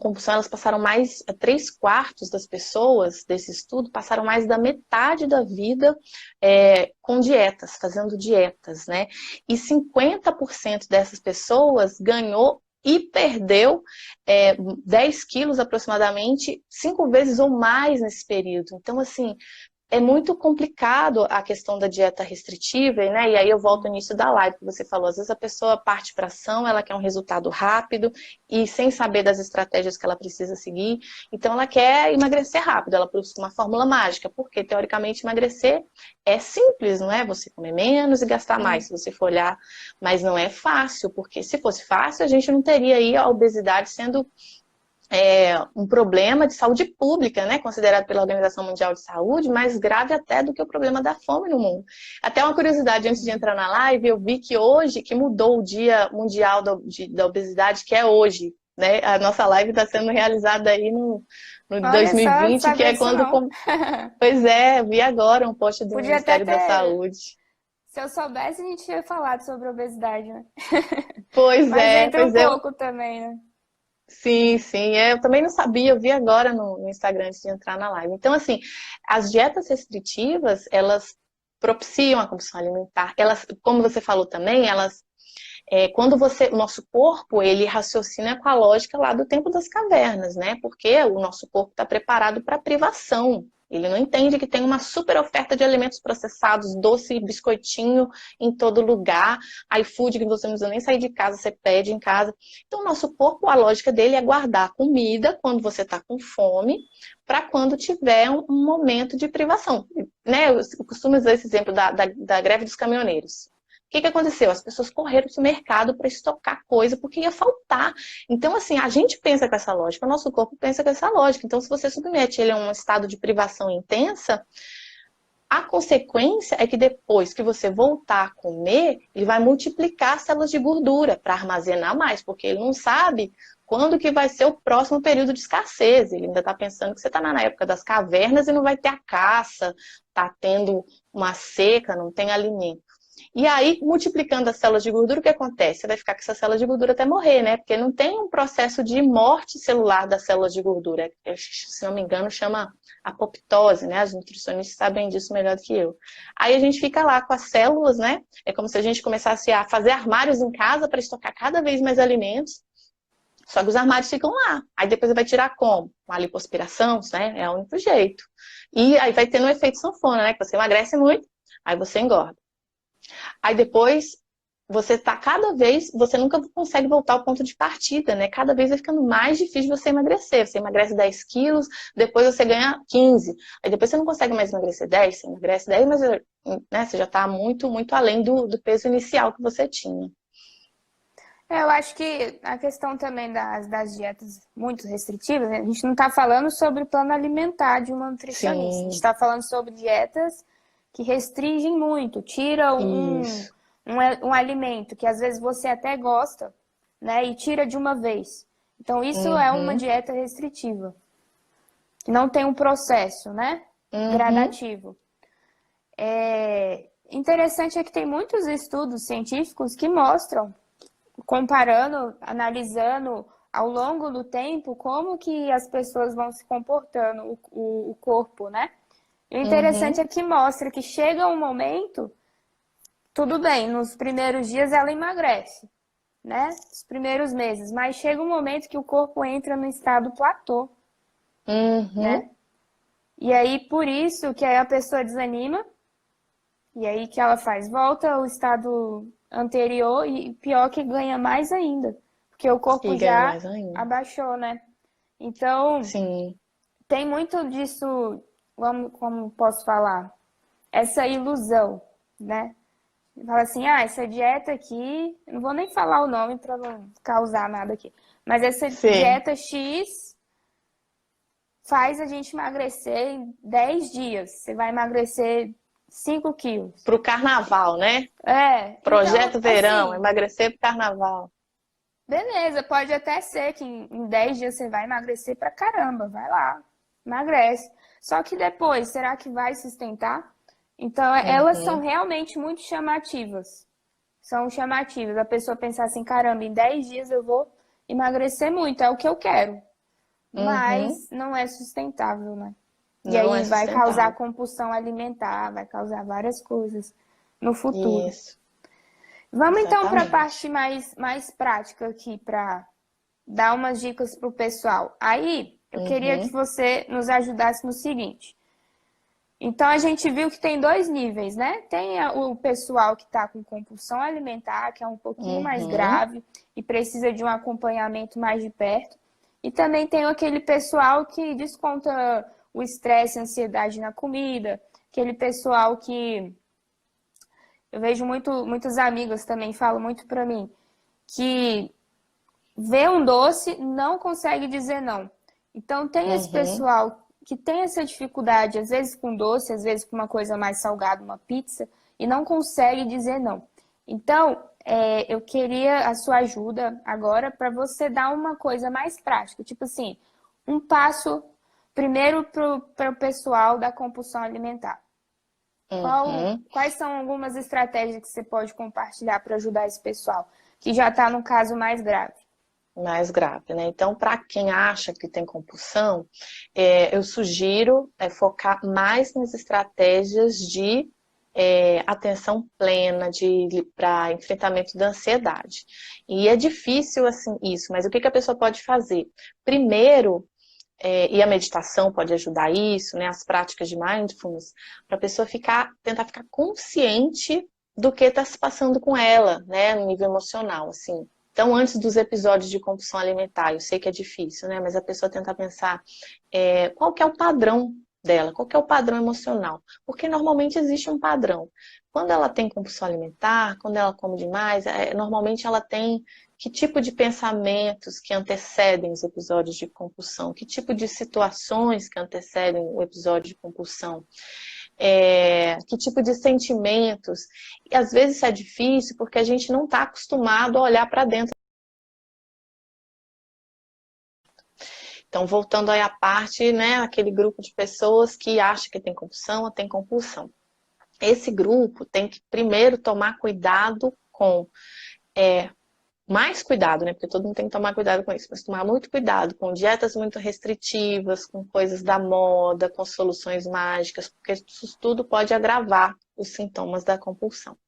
compulsão, elas passaram mais, 3/4 das pessoas desse estudo passaram mais da metade da vida com dietas, fazendo dietas, né? E 50% dessas pessoas ganhou e perdeu 10 quilos aproximadamente, 5 vezes ou mais nesse período. Então, assim, é muito complicado a questão da dieta restritiva, né? E aí eu volto nisso da live que você falou. Às vezes a pessoa parte para ação, ela quer um resultado rápido e sem saber das estratégias que ela precisa seguir. Então ela quer emagrecer rápido, ela busca uma fórmula mágica, porque teoricamente emagrecer é simples, não é? Você comer menos e gastar mais, se você for olhar. Mas não é fácil, porque se fosse fácil, a gente não teria aí a obesidade sendo um problema de saúde pública, né, considerado pela Organização Mundial de Saúde, mais grave até do que o problema da fome no mundo. Até uma curiosidade, antes de entrar na live, eu vi que hoje, que mudou o Dia Mundial da Obesidade, que é hoje, né, a nossa live está sendo realizada aí no Olha 2020, só, que é disso quando... não. Pois é, vi agora um post do Podia até Ministério da ter... Saúde. Se eu soubesse, a gente tinha falado sobre obesidade, né? Pois Mas é, entra um pois é. pouco também, né? Sim, sim, eu também não sabia, eu vi agora no Instagram antes de entrar na live. Então, assim, as dietas restritivas, elas propiciam a compulsão alimentar. Elas, como você falou também, quando o nosso corpo, ele raciocina com a lógica lá do tempo das cavernas, né? Porque o nosso corpo está preparado para privação. Ele não entende que tem uma super oferta de alimentos processados, doce, biscoitinho em todo lugar, iFood que você não precisa nem sair de casa, você pede em casa. Então, o nosso corpo, a lógica dele é guardar comida quando você está com fome, para quando tiver um momento de privação. Né? Eu costumo usar esse exemplo da greve dos caminhoneiros. que que aconteceu? As pessoas correram para o mercado para estocar coisa porque ia faltar. Então, assim, a gente pensa com essa lógica, o nosso corpo pensa com essa lógica. Então, se você submete ele a um estado de privação intensa, a consequência é que depois que você voltar a comer, ele vai multiplicar as células de gordura para armazenar mais, porque ele não sabe quando que vai ser o próximo período de escassez. Ele ainda está pensando que você está na época das cavernas e não vai ter a caça, está tendo uma seca, não tem alimento. E aí, multiplicando as células de gordura, o que acontece? Você vai ficar com essa célula de gordura até morrer, né? Porque não tem um processo de morte celular das células de gordura. Se não me engano, chama apoptose, né? As nutricionistas sabem disso melhor do que eu. Aí a gente fica lá com as células, né? É como se a gente começasse a fazer armários em casa para estocar cada vez mais alimentos. Só que os armários ficam lá. Aí depois vai tirar como? Com a lipoaspiração, né? É o único jeito. E aí vai tendo um efeito sanfona, né? Que você emagrece muito, aí você engorda. Aí depois, você nunca consegue voltar ao ponto de partida, né? Cada vez vai ficando mais difícil você emagrecer. Você emagrece 10 quilos, depois você ganha 15. Aí depois você não consegue mais emagrecer 10, você emagrece 10, mas né, você já está muito, muito além do peso inicial que você tinha. Eu acho que a questão também das dietas muito restritivas, né? A gente não está falando sobre o plano alimentar de uma nutricionista. A gente está falando sobre dietas que restringem muito, tiram um alimento que às vezes você até gosta, né? E tira de uma vez. Então, isso é uma dieta restritiva. Não tem um processo, né? Gradativo. Interessante é que tem muitos estudos científicos que mostram, comparando, analisando ao longo do tempo como que as pessoas vão se comportando, o corpo, né? E o interessante é que mostra que chega um momento, tudo bem, nos primeiros dias ela emagrece, né? Os primeiros meses, mas chega um momento que o corpo entra no estado platô, né? E aí, por isso que aí a pessoa desanima, e aí que ela faz? Volta ao estado anterior e pior que ganha mais ainda, porque o corpo já abaixou, né? Então, tem muito disso, como posso falar, essa ilusão, né? Fala assim, essa dieta aqui, não vou nem falar o nome para não causar nada aqui, mas essa dieta X faz a gente emagrecer em 10 dias. Você vai emagrecer 5 quilos. Pro carnaval, né? Projeto então, verão, assim, emagrecer pro carnaval. Beleza, pode até ser que em 10 dias você vai emagrecer pra caramba. Vai lá, emagrece. Só que depois, será que vai sustentar? Então, elas são realmente muito chamativas. São chamativas. A pessoa pensar assim, caramba, em 10 dias eu vou emagrecer muito. É o que eu quero. Mas não é sustentável, né? E aí vai causar compulsão alimentar, vai causar várias coisas no futuro. Isso. Vamos então para a parte mais prática aqui, para dar umas dicas para o pessoal. Aí, eu queria que você nos ajudasse no seguinte. Então, a gente viu que tem 2 níveis, né? Tem o pessoal que está com compulsão alimentar, que é um pouquinho mais grave e precisa de um acompanhamento mais de perto. E também tem aquele pessoal que desconta o estresse e a ansiedade na comida, aquele pessoal que eu vejo muitos amigos também falam muito para mim, que vê um doce não consegue dizer não. Então tem esse pessoal que tem essa dificuldade, às vezes com doce, às vezes com uma coisa mais salgada, uma pizza, e não consegue dizer não. Então, eu queria a sua ajuda agora para você dar uma coisa mais prática. Tipo assim, um passo primeiro para o pessoal da compulsão alimentar. Quais são algumas estratégias que você pode compartilhar para ajudar esse pessoal que já está no caso mais grave? Mais grave, né? Então, para quem acha que tem compulsão, eu sugiro focar mais nas estratégias de atenção plena para enfrentamento da ansiedade. E é difícil assim isso, mas o que a pessoa pode fazer? Primeiro, e a meditação pode ajudar isso, né? As práticas de mindfulness, para a pessoa tentar ficar consciente do que está se passando com ela, né? No nível emocional, assim. Então, antes dos episódios de compulsão alimentar, eu sei que é difícil, né? Mas a pessoa tenta pensar qual que é o padrão, dela, qual que é o padrão emocional. Porque normalmente existe um padrão. Quando ela tem compulsão alimentar, quando ela come demais, normalmente ela tem que tipo de pensamentos que antecedem os episódios de compulsão, que tipo de situações que antecedem o episódio de compulsão. Que tipo de sentimentos. E às vezes isso é difícil porque a gente não está acostumado a olhar para dentro. Então, voltando aí à parte, né, aquele grupo de pessoas que acha que tem compulsão ou tem compulsão. Esse grupo tem que primeiro tomar cuidado com mais cuidado, né? Porque todo mundo tem que tomar cuidado com isso, mas tomar muito cuidado com dietas muito restritivas, com coisas da moda, com soluções mágicas, porque isso tudo pode agravar os sintomas da compulsão.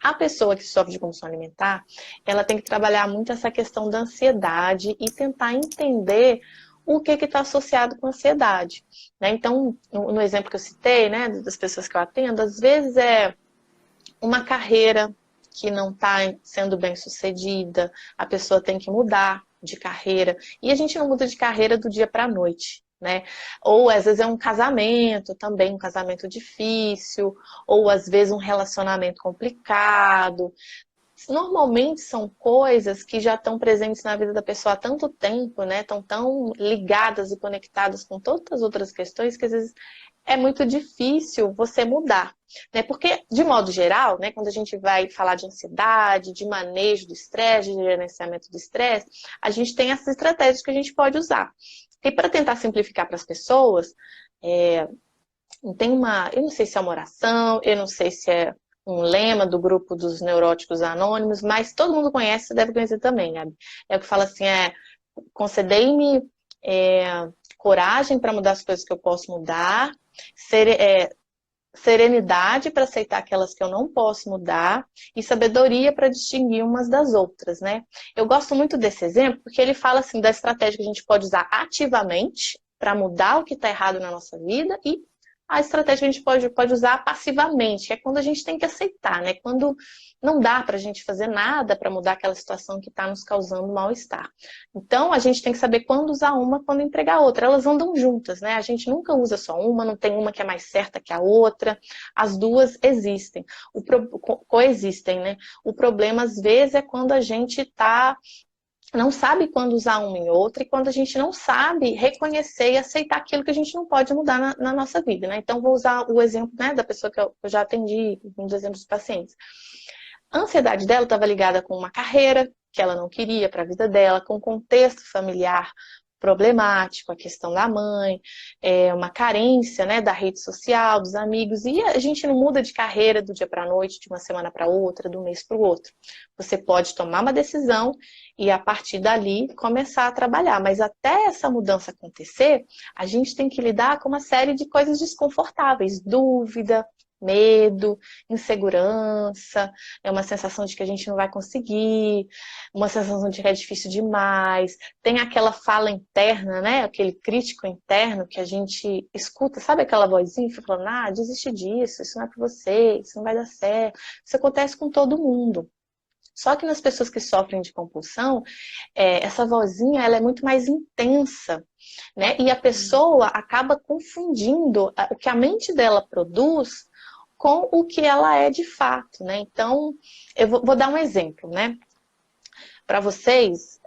A pessoa que sofre de compulsão alimentar, ela tem que trabalhar muito essa questão da ansiedade e tentar entender o que está associado com a ansiedade. Né? Então, no exemplo que eu citei, né, das pessoas que eu atendo, às vezes é uma carreira que não está sendo bem sucedida, a pessoa tem que mudar de carreira. E a gente não muda de carreira do dia para a noite, né? Ou às vezes é um casamento também, um casamento difícil, ou às vezes um relacionamento complicado. Normalmente são coisas que já estão presentes na vida da pessoa há tanto tempo, né? Estão tão ligadas e conectadas com todas as outras questões que às vezes é muito difícil você mudar, né? Porque, de modo geral, né, quando a gente vai falar de ansiedade, de manejo do estresse, de gerenciamento do estresse, a gente tem essas estratégias que a gente pode usar. E para tentar simplificar para as pessoas, tem eu não sei se é uma oração, eu não sei se é um lema do grupo dos neuróticos anônimos, mas todo mundo conhece, você deve conhecer também, Gabi. É o que fala assim, concedei-me coragem para mudar as coisas que eu posso mudar, serenidade para aceitar aquelas que eu não posso mudar e sabedoria para distinguir umas das outras, né? Eu gosto muito desse exemplo porque ele fala assim da estratégia que a gente pode usar ativamente para mudar o que está errado na nossa vida e a estratégia que a gente pode usar passivamente, que é quando a gente tem que aceitar, né? Quando não dá para a gente fazer nada para mudar aquela situação que está nos causando mal-estar. Então, a gente tem que saber quando usar uma, quando entregar a outra. Elas andam juntas, né? A gente nunca usa só uma, não tem uma que é mais certa que a outra. As duas existem, coexistem, né? O problema, às vezes, é quando a gente não sabe quando usar uma em outra e quando a gente não sabe reconhecer e aceitar aquilo que a gente não pode mudar na nossa vida, né? Então, vou usar o exemplo, né, da pessoa que eu já atendi, um dos exemplos dos pacientes. A ansiedade dela estava ligada com uma carreira que ela não queria para a vida dela, com um contexto familiar problemático, a questão da mãe, uma carência, né, da rede social, dos amigos, e a gente não muda de carreira do dia para a noite, de uma semana para outra, do mês para o outro. Você pode tomar uma decisão e a partir dali começar a trabalhar, mas até essa mudança acontecer, a gente tem que lidar com uma série de coisas desconfortáveis, dúvida, medo, insegurança, é uma sensação de que a gente não vai conseguir, uma sensação de que é difícil demais, tem aquela fala interna, né, aquele crítico interno que a gente escuta, sabe aquela vozinha falando, desiste disso, isso não é para você, isso não vai dar certo, isso acontece com todo mundo. Só que nas pessoas que sofrem de compulsão, essa vozinha ela é muito mais intensa, né? E a pessoa acaba confundindo o que a mente dela produz com o que ela é de fato, né? Então, eu vou dar um exemplo, né? Para vocês,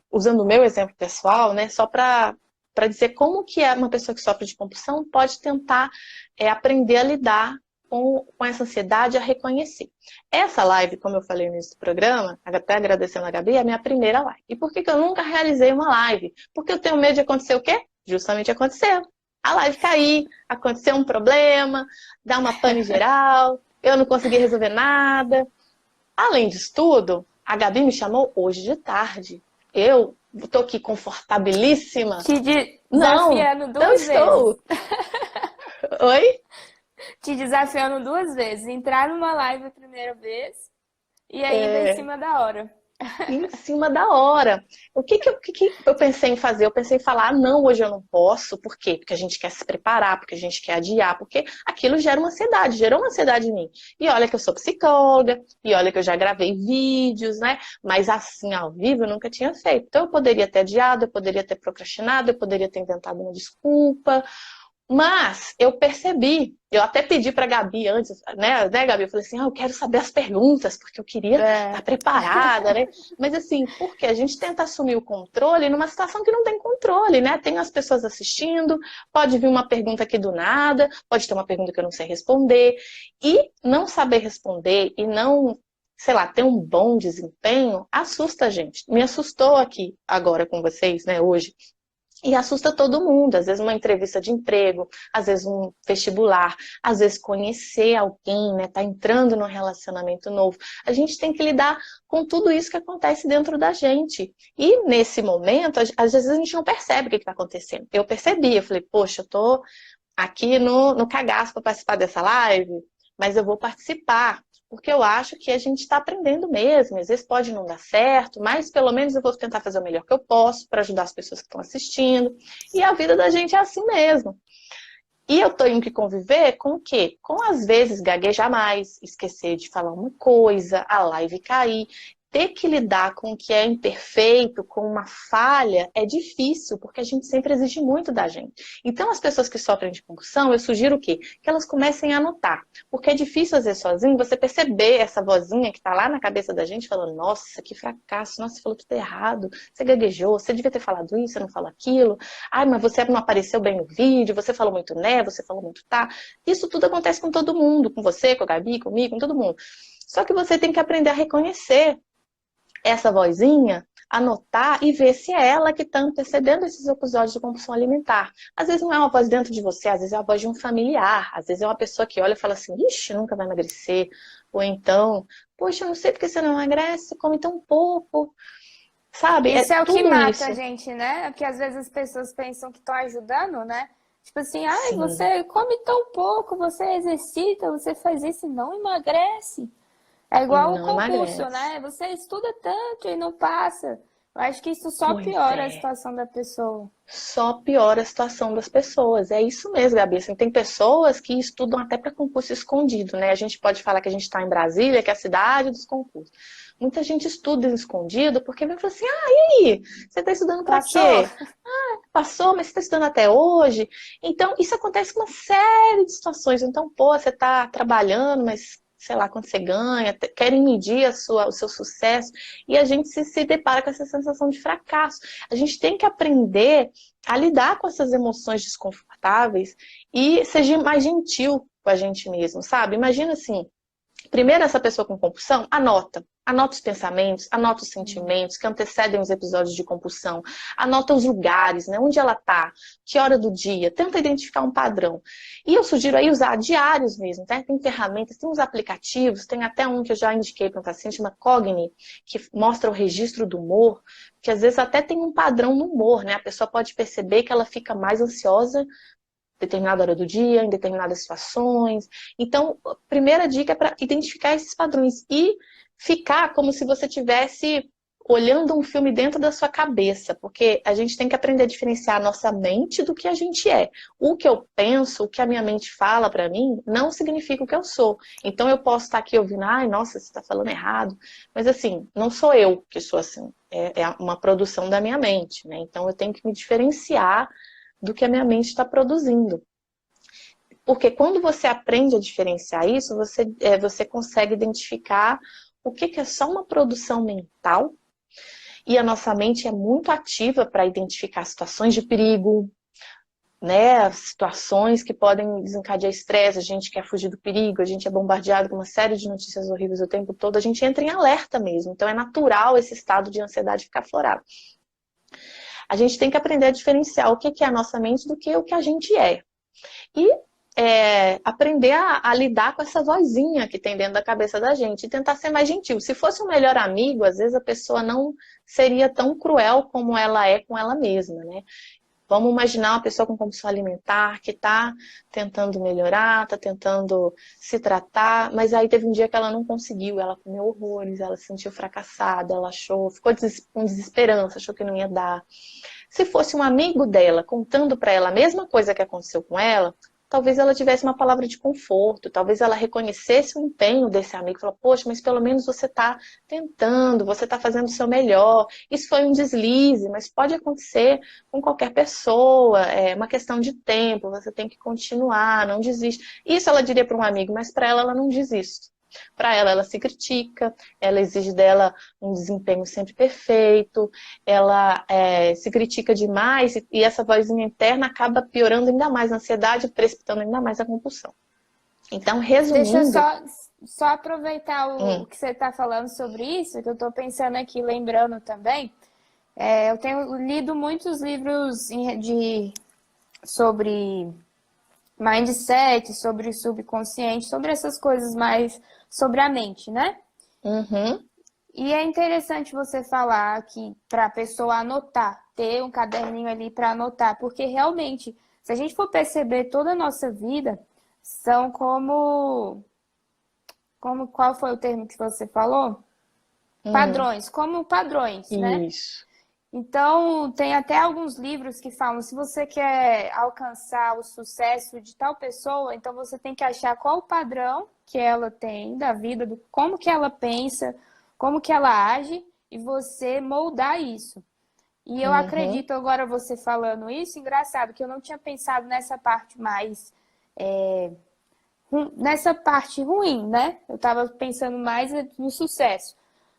usando o meu exemplo pessoal, né? Só para dizer como que uma pessoa que sofre de compulsão pode tentar aprender a lidar com essa ansiedade, a reconhecer. Essa live, como eu falei no início do programa, até agradecendo a Gabi, é a minha primeira live. E por que eu nunca realizei uma live? Porque eu tenho medo de acontecer o quê? Justamente aconteceu. A live cair, aconteceu um problema, dar uma pane geral, eu não consegui resolver nada. Além disso tudo, a Gabi me chamou hoje de tarde. Eu tô aqui confortabilíssima. Desafiando duas vezes. Estou. Oi? Te desafiando duas vezes. Entrar numa live a primeira vez e ainda em cima da hora. Em cima da hora. O que eu pensei em fazer? Eu pensei em falar, não, hoje eu não posso. Por quê? Porque a gente quer se preparar, porque a gente quer adiar, porque aquilo gera uma ansiedade, gerou uma ansiedade em mim. E olha que eu sou psicóloga, e olha que eu já gravei vídeos, né? Mas assim, ao vivo, eu nunca tinha feito. Então eu poderia ter adiado, eu poderia ter procrastinado, eu poderia ter inventado uma desculpa. Mas eu percebi, eu até pedi para a Gabi antes, né, Gabi? Eu falei assim, eu quero saber as perguntas, porque eu queria estar preparada, né? Mas assim, porque a gente tenta assumir o controle numa situação que não tem controle, né? Tem as pessoas assistindo, pode vir uma pergunta aqui do nada, pode ter uma pergunta que eu não sei responder, e não saber responder e não, sei lá, ter um bom desempenho, assusta a gente. Me assustou aqui agora com vocês, né, hoje. E assusta todo mundo, às vezes uma entrevista de emprego, às vezes um vestibular, às vezes conhecer alguém, né, tá entrando num relacionamento novo. A gente tem que lidar com tudo isso que acontece dentro da gente. E nesse momento, às vezes a gente não percebe o que está acontecendo. Eu percebi, eu falei, poxa, eu tô aqui no cagaço para participar dessa live, mas eu vou participar. Porque eu acho que a gente está aprendendo mesmo. Às vezes pode não dar certo, mas pelo menos eu vou tentar fazer o melhor que eu posso para ajudar as pessoas que estão assistindo. E a vida da gente é assim mesmo. E eu tenho que conviver com o quê? Com, às vezes, gaguejar mais, esquecer de falar uma coisa, a live cair. Ter que lidar com o que é imperfeito, com uma falha, é difícil, porque a gente sempre exige muito da gente. Então, as pessoas que sofrem de compulsão, eu sugiro o quê? Que elas comecem a anotar. Porque é difícil, às vezes, sozinho, você perceber essa vozinha que está lá na cabeça da gente, falando, nossa, que fracasso, nossa, você falou tudo errado, você gaguejou, você devia ter falado isso, você não falou aquilo, ai, mas você não apareceu bem no vídeo, você falou muito né, você falou muito tá. Isso tudo acontece com todo mundo, com você, com a Gabi, comigo, com todo mundo. Só que você tem que aprender a reconhecer essa vozinha, anotar e ver se é ela que está antecedendo esses episódios de compulsão alimentar. Às vezes não é uma voz dentro de você, às vezes é a voz de um familiar, às vezes é uma pessoa que olha e fala assim, ixi, nunca vai emagrecer, ou então, poxa, eu não sei porque você não emagrece, come tão pouco, sabe? Isso é o que tudo mata isso. a gente, né? Porque às vezes as pessoas pensam que estão ajudando, né? Tipo assim, ai, Sim. você come tão pouco, você exercita, você faz isso e não emagrece. É igual o Não concurso, emagrece. né? Você estuda tanto e não passa. Eu acho que isso só Pois piora a é. situação da pessoa. Só piora a situação das pessoas. É isso mesmo, Gabi. Assim, tem pessoas que estudam até para concurso escondido, né? A gente pode falar que a gente está em Brasília, que é a cidade dos concursos. Muita gente estuda escondido porque vai falar assim, e aí? Você está estudando para Passou? quê? Passou, mas você está estudando até hoje? Então, isso acontece com uma série de situações. Então, pô, você está trabalhando, mas sei lá quanto você ganha, querem medir o seu sucesso, e a gente se depara com essa sensação de fracasso. A gente tem que aprender a lidar com essas emoções desconfortáveis e ser mais gentil com a gente mesmo, sabe? Imagina assim, primeiro, essa pessoa com compulsão, anota. Anota os pensamentos, anota os sentimentos que antecedem os episódios de compulsão. Anota os lugares, né? Onde ela está, que hora do dia. Tenta identificar um padrão. E eu sugiro aí usar diários mesmo, tá? Tem ferramentas, tem uns aplicativos, tem até um que eu já indiquei para um paciente, chama Cogni, que mostra o registro do humor, que às vezes até tem um padrão no humor, né? A pessoa pode perceber que ela fica mais ansiosa determinada hora do dia, em determinadas situações. Então, a primeira dica é para identificar esses padrões e ficar como se você tivesse olhando um filme dentro da sua cabeça, porque a gente tem que aprender a diferenciar a nossa mente do que a gente é. O que eu penso, o que a minha mente fala para mim, não significa o que eu sou. Então eu posso estar aqui ouvindo, ai, nossa, você está falando errado, mas assim, não sou eu que sou assim, é uma produção da minha mente, né? Então eu tenho que me diferenciar do que a minha mente está produzindo. Porque quando você aprende a diferenciar isso, você consegue identificar o que é só uma produção mental, e a nossa mente é muito ativa para identificar situações de perigo, né, situações que podem desencadear estresse, a gente quer fugir do perigo, a gente é bombardeado com uma série de notícias horríveis o tempo todo, a gente entra em alerta mesmo, então é natural esse estado de ansiedade ficar aflorado. A gente tem que aprender a diferenciar o que é a nossa mente do que o que a gente é. E aprender a lidar com essa vozinha que tem dentro da cabeça da gente e tentar ser mais gentil. Se fosse um melhor amigo, às vezes a pessoa não seria tão cruel como ela é com ela mesma, né? Vamos imaginar uma pessoa com compulsão alimentar que está tentando melhorar, está tentando se tratar, mas aí teve um dia que ela não conseguiu, ela comeu horrores, ela se sentiu fracassada, ela ficou com desesperança, achou que não ia dar. Se fosse um amigo dela contando para ela a mesma coisa que aconteceu com ela, talvez ela tivesse uma palavra de conforto, talvez ela reconhecesse o empenho desse amigo, falou, poxa, mas pelo menos você está tentando, você está fazendo o seu melhor, isso foi um deslize, mas pode acontecer com qualquer pessoa, é uma questão de tempo, você tem que continuar, não desiste. Isso ela diria para um amigo, mas para ela não diz isso. Para ela, ela se critica, ela exige dela um desempenho sempre perfeito, ela se critica demais e essa vozinha interna acaba piorando ainda mais a ansiedade, precipitando ainda mais a compulsão. Então, Deixa eu resumindo... só aproveitar o que você está falando sobre isso, que eu estou pensando aqui, lembrando também. Eu tenho lido muitos livros sobre mindset, sobre subconsciente, sobre essas coisas mais sobre a mente, né? Uhum. E é interessante você falar que para a pessoa anotar, ter um caderninho ali para anotar, porque realmente, se a gente for perceber toda a nossa vida, são qual foi o termo que você falou? Padrões, como padrões, né? Isso. Então, tem até alguns livros que falam, se você quer alcançar o sucesso de tal pessoa, então você tem que achar qual o padrão que ela tem da vida, como que ela pensa, como que ela age, e você moldar isso. E eu acredito, agora você falando isso, engraçado, que eu não tinha pensado nessa parte mais... nessa parte ruim, né? Eu estava pensando mais no sucesso.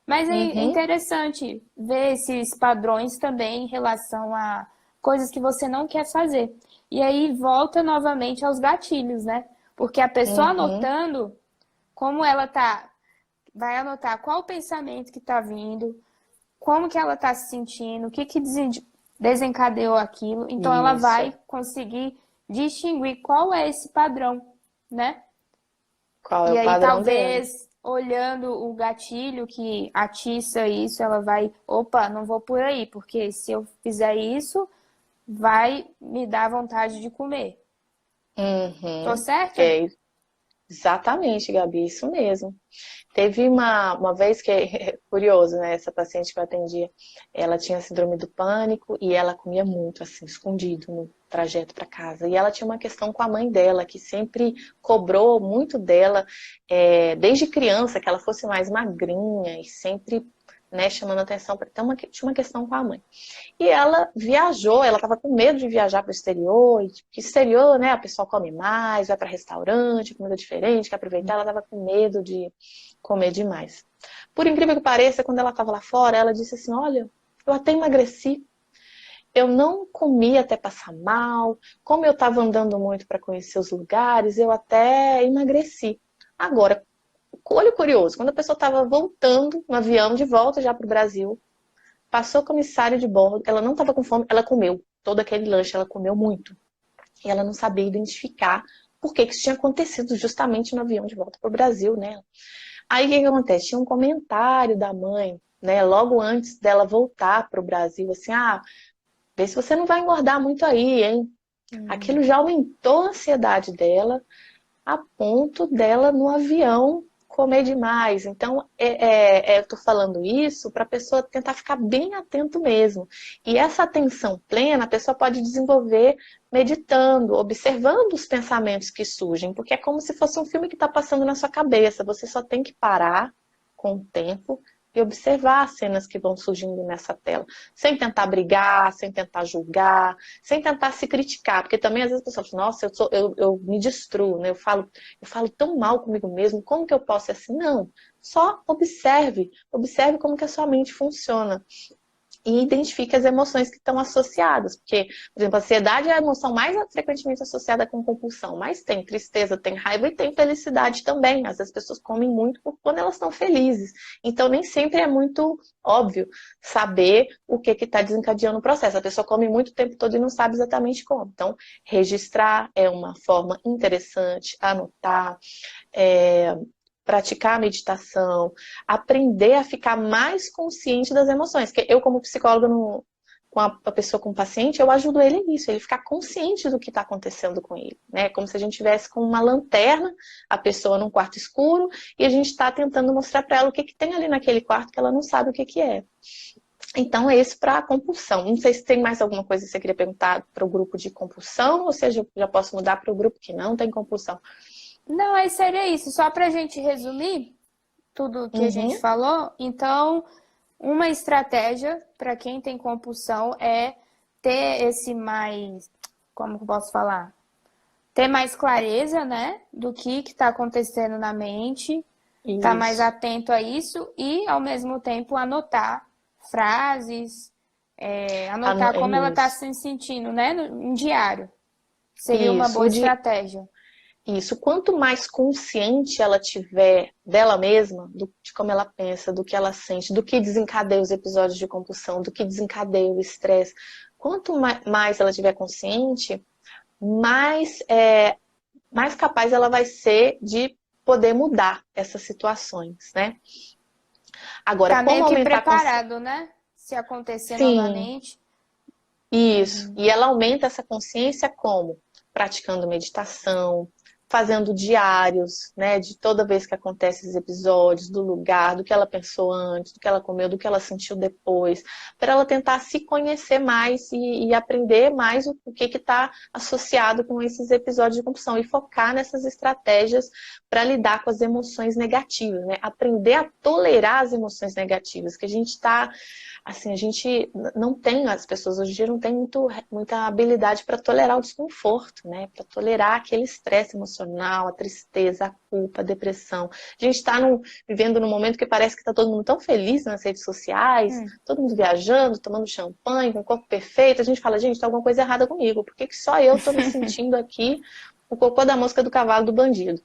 Mas é interessante ver esses padrões também em relação a coisas que você não quer fazer. E aí volta novamente aos gatilhos, né? Porque a pessoa anotando, como ela vai anotar qual o pensamento que está vindo, como que ela está se sentindo, o que desencadeou aquilo. Então ela vai conseguir distinguir qual é esse padrão, né? Qual é E o aí, padrão dela? talvez, olhando o gatilho que atiça isso, ela vai, opa, não vou por aí, porque se eu fizer isso, vai me dar vontade de comer. Tô certa? É, exatamente, Gabi, isso mesmo. Teve uma vez que é curioso, né? Essa paciente que eu atendia, ela tinha síndrome do pânico e ela comia muito, assim, escondido no trajeto para casa. E ela tinha uma questão com a mãe dela, que sempre cobrou muito dela, desde criança, que ela fosse mais magrinha e sempre, né, chamando atenção para tinha uma questão com a mãe. E ela viajou, ela estava com medo de viajar para o exterior, e que exterior, né, a pessoa come mais, vai para restaurante, comida diferente, quer aproveitar, ela estava com medo de comer demais. Por incrível que pareça, quando ela estava lá fora, ela disse assim, olha, eu até emagreci, eu não comi até passar mal, como eu estava andando muito para conhecer os lugares, eu até emagreci. Agora, olho curioso, quando a pessoa estava voltando no avião de volta já para o Brasil, passou o comissário de bordo, ela não estava com fome, ela comeu todo aquele lanche, ela comeu muito. E ela não sabia identificar por que isso tinha acontecido justamente no avião de volta para o Brasil, né? Aí o que acontece? Tinha um comentário da mãe, né, logo antes dela voltar para o Brasil, assim, vê se você não vai engordar muito aí, hein? Aquilo já aumentou a ansiedade dela, a ponto dela no avião comer demais. Então, eu estou falando isso para a pessoa tentar ficar bem atento mesmo. E essa atenção plena, a pessoa pode desenvolver meditando, observando os pensamentos que surgem, porque é como se fosse um filme que está passando na sua cabeça. Você só tem que parar com o tempo e observar as cenas que vão surgindo nessa tela, sem tentar brigar, sem tentar julgar, sem tentar se criticar, porque também às vezes a pessoa fala, nossa, eu me destruo, né? Eu falo tão mal comigo mesmo, como que eu posso ser assim? Não, só observe como que a sua mente funciona. E identifique as emoções que estão associadas. Porque, por exemplo, a ansiedade é a emoção mais frequentemente associada com compulsão. Mas tem tristeza, tem raiva e tem felicidade também. Às vezes as pessoas comem muito quando elas estão felizes. Então, nem sempre é muito óbvio saber o que está desencadeando o processo. A pessoa come muito o tempo todo e não sabe exatamente como. Então, registrar é uma forma interessante, anotar, praticar a meditação, aprender a ficar mais consciente das emoções. Porque eu, como psicóloga, com a pessoa, com o paciente, eu ajudo ele nisso, ele ficar consciente do que está acontecendo com ele. Né? Como se a gente tivesse com uma lanterna, a pessoa num quarto escuro, e a gente está tentando mostrar para ela o que tem ali naquele quarto que ela não sabe o que é. Então, é isso para a compulsão. Não sei se tem mais alguma coisa que você queria perguntar para o grupo de compulsão, ou seja, já posso mudar para o grupo que não tem compulsão. Não, aí seria isso. Só para a gente resumir tudo que a gente Uhum, falou, então, uma estratégia para quem tem compulsão é ter esse mais, como que eu posso falar? Ter mais clareza, né, do que está acontecendo na mente, estar mais isso. atento a isso e, ao mesmo tempo, anotar frases, anotar É como ela está isso. se sentindo, né, em diário. Seria uma Isso. boa estratégia. Isso. Quanto mais consciente ela tiver dela mesma, de como ela pensa, do que ela sente, do que desencadeia os episódios de compulsão, do que desencadeia o estresse, quanto mais ela tiver consciente, mais, mais capaz ela vai ser de poder mudar essas situações, né? Agora, Tá como meio que aumentar a consciência? preparado, né? Se acontecer Sim, novamente. isso. E ela aumenta essa consciência como? Praticando meditação, fazendo diários, né, de toda vez que acontecem esses episódios, do lugar, do que ela pensou antes, do que ela comeu, do que ela sentiu depois, para ela tentar se conhecer mais e aprender mais o que está associado com esses episódios de compulsão e focar nessas estratégias para lidar com as emoções negativas, né? Aprender a tolerar as emoções negativas, que a gente está assim, a gente não tem, as pessoas hoje em dia não têm muita habilidade para tolerar o desconforto, né? Para tolerar aquele estresse emocional, a tristeza, a culpa, a depressão. A gente está vivendo num momento que parece que está todo mundo tão feliz nas redes sociais, Hum, todo mundo viajando, tomando champanhe, com o corpo perfeito. A gente fala, gente, tem alguma coisa errada comigo. Por que que só eu estou me sentindo aqui o cocô da mosca do cavalo do bandido?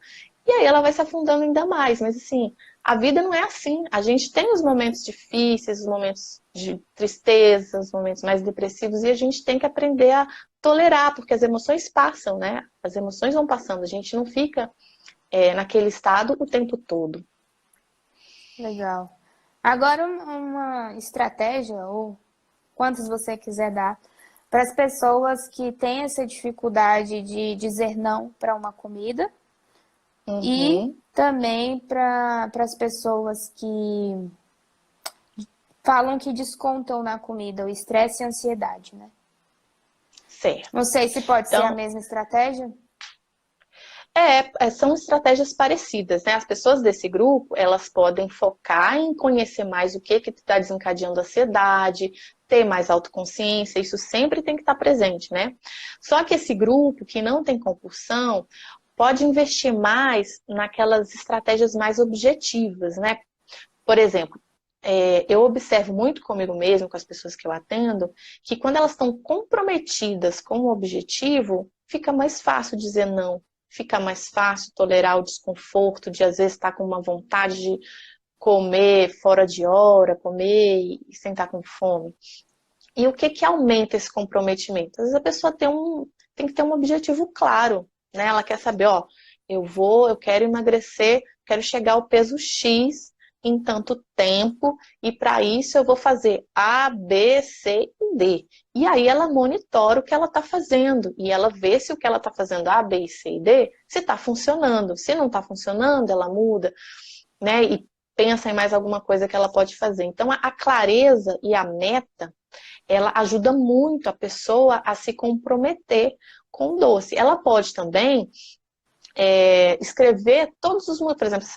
E aí ela vai se afundando ainda mais, mas assim, a vida não é assim. A gente tem os momentos difíceis, os momentos de tristeza, os momentos mais depressivos, e a gente tem que aprender a tolerar, porque as emoções passam, né? As emoções vão passando, a gente não fica naquele estado o tempo todo. legal. Agora uma estratégia, ou quantas você quiser dar, para as pessoas que têm essa dificuldade de dizer não para uma comida e Uhum, também para as pessoas que falam que descontam na comida o estresse e a ansiedade, né? Não certo. sei se pode ser a Então, mesma estratégia. são estratégias parecidas, né? As pessoas desse grupo, elas podem focar em conhecer mais o que está desencadeando a ansiedade, ter mais autoconsciência, isso sempre tem que estar presente, né? Só que esse grupo que não tem compulsão pode investir mais naquelas estratégias mais objetivas, né? Por exemplo, eu observo muito comigo mesmo, com as pessoas que eu atendo, que quando elas estão comprometidas com o objetivo, fica mais fácil dizer não, fica mais fácil tolerar o desconforto de às vezes estar com uma vontade de comer fora de hora, comer e sem estar com fome. E o que que aumenta esse comprometimento? Às vezes a pessoa tem que ter um objetivo claro, né? Ela quer saber, ó, eu quero emagrecer, quero chegar ao peso X em tanto tempo, e para isso eu vou fazer A, B, C e D. E aí ela monitora o que ela está fazendo, e ela vê se o que ela está fazendo A, B, C e D, se está funcionando. Se não está funcionando, ela muda, né? E pensa em mais alguma coisa que ela pode fazer. Então a clareza e a meta ela ajuda muito a pessoa a se comprometer com o doce. Ela pode também escrever todos os motivos, por exemplo,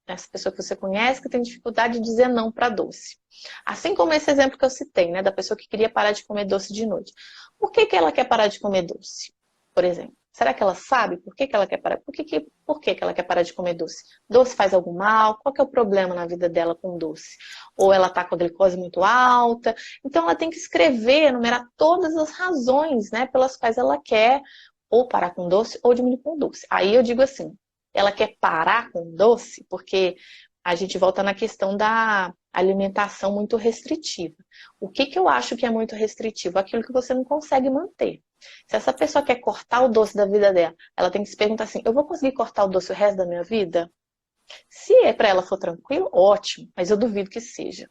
essa pessoa que você conhece que tem dificuldade de dizer não para doce. Assim como esse exemplo que eu citei, né, da pessoa que queria parar de comer doce de noite. Por que que ela quer parar de comer doce, por exemplo? Será que ela sabe por que que ela quer parar? Por que que ela quer parar de comer doce? Doce faz algum mal? Qual que é o problema na vida dela com doce? Ou ela está com a glicose muito alta? Então ela tem que escrever, enumerar todas as razões, né, pelas quais ela quer ou parar com doce ou diminuir com doce. Aí eu digo assim, ela quer parar com doce porque a gente volta na questão da alimentação muito restritiva. O que que eu acho que é muito restritivo? Aquilo que você não consegue manter. Se essa pessoa quer cortar o doce da vida dela, ela tem que se perguntar assim, eu vou conseguir cortar o doce o resto da minha vida? Se é para ela for tranquilo, ótimo, mas eu duvido que seja.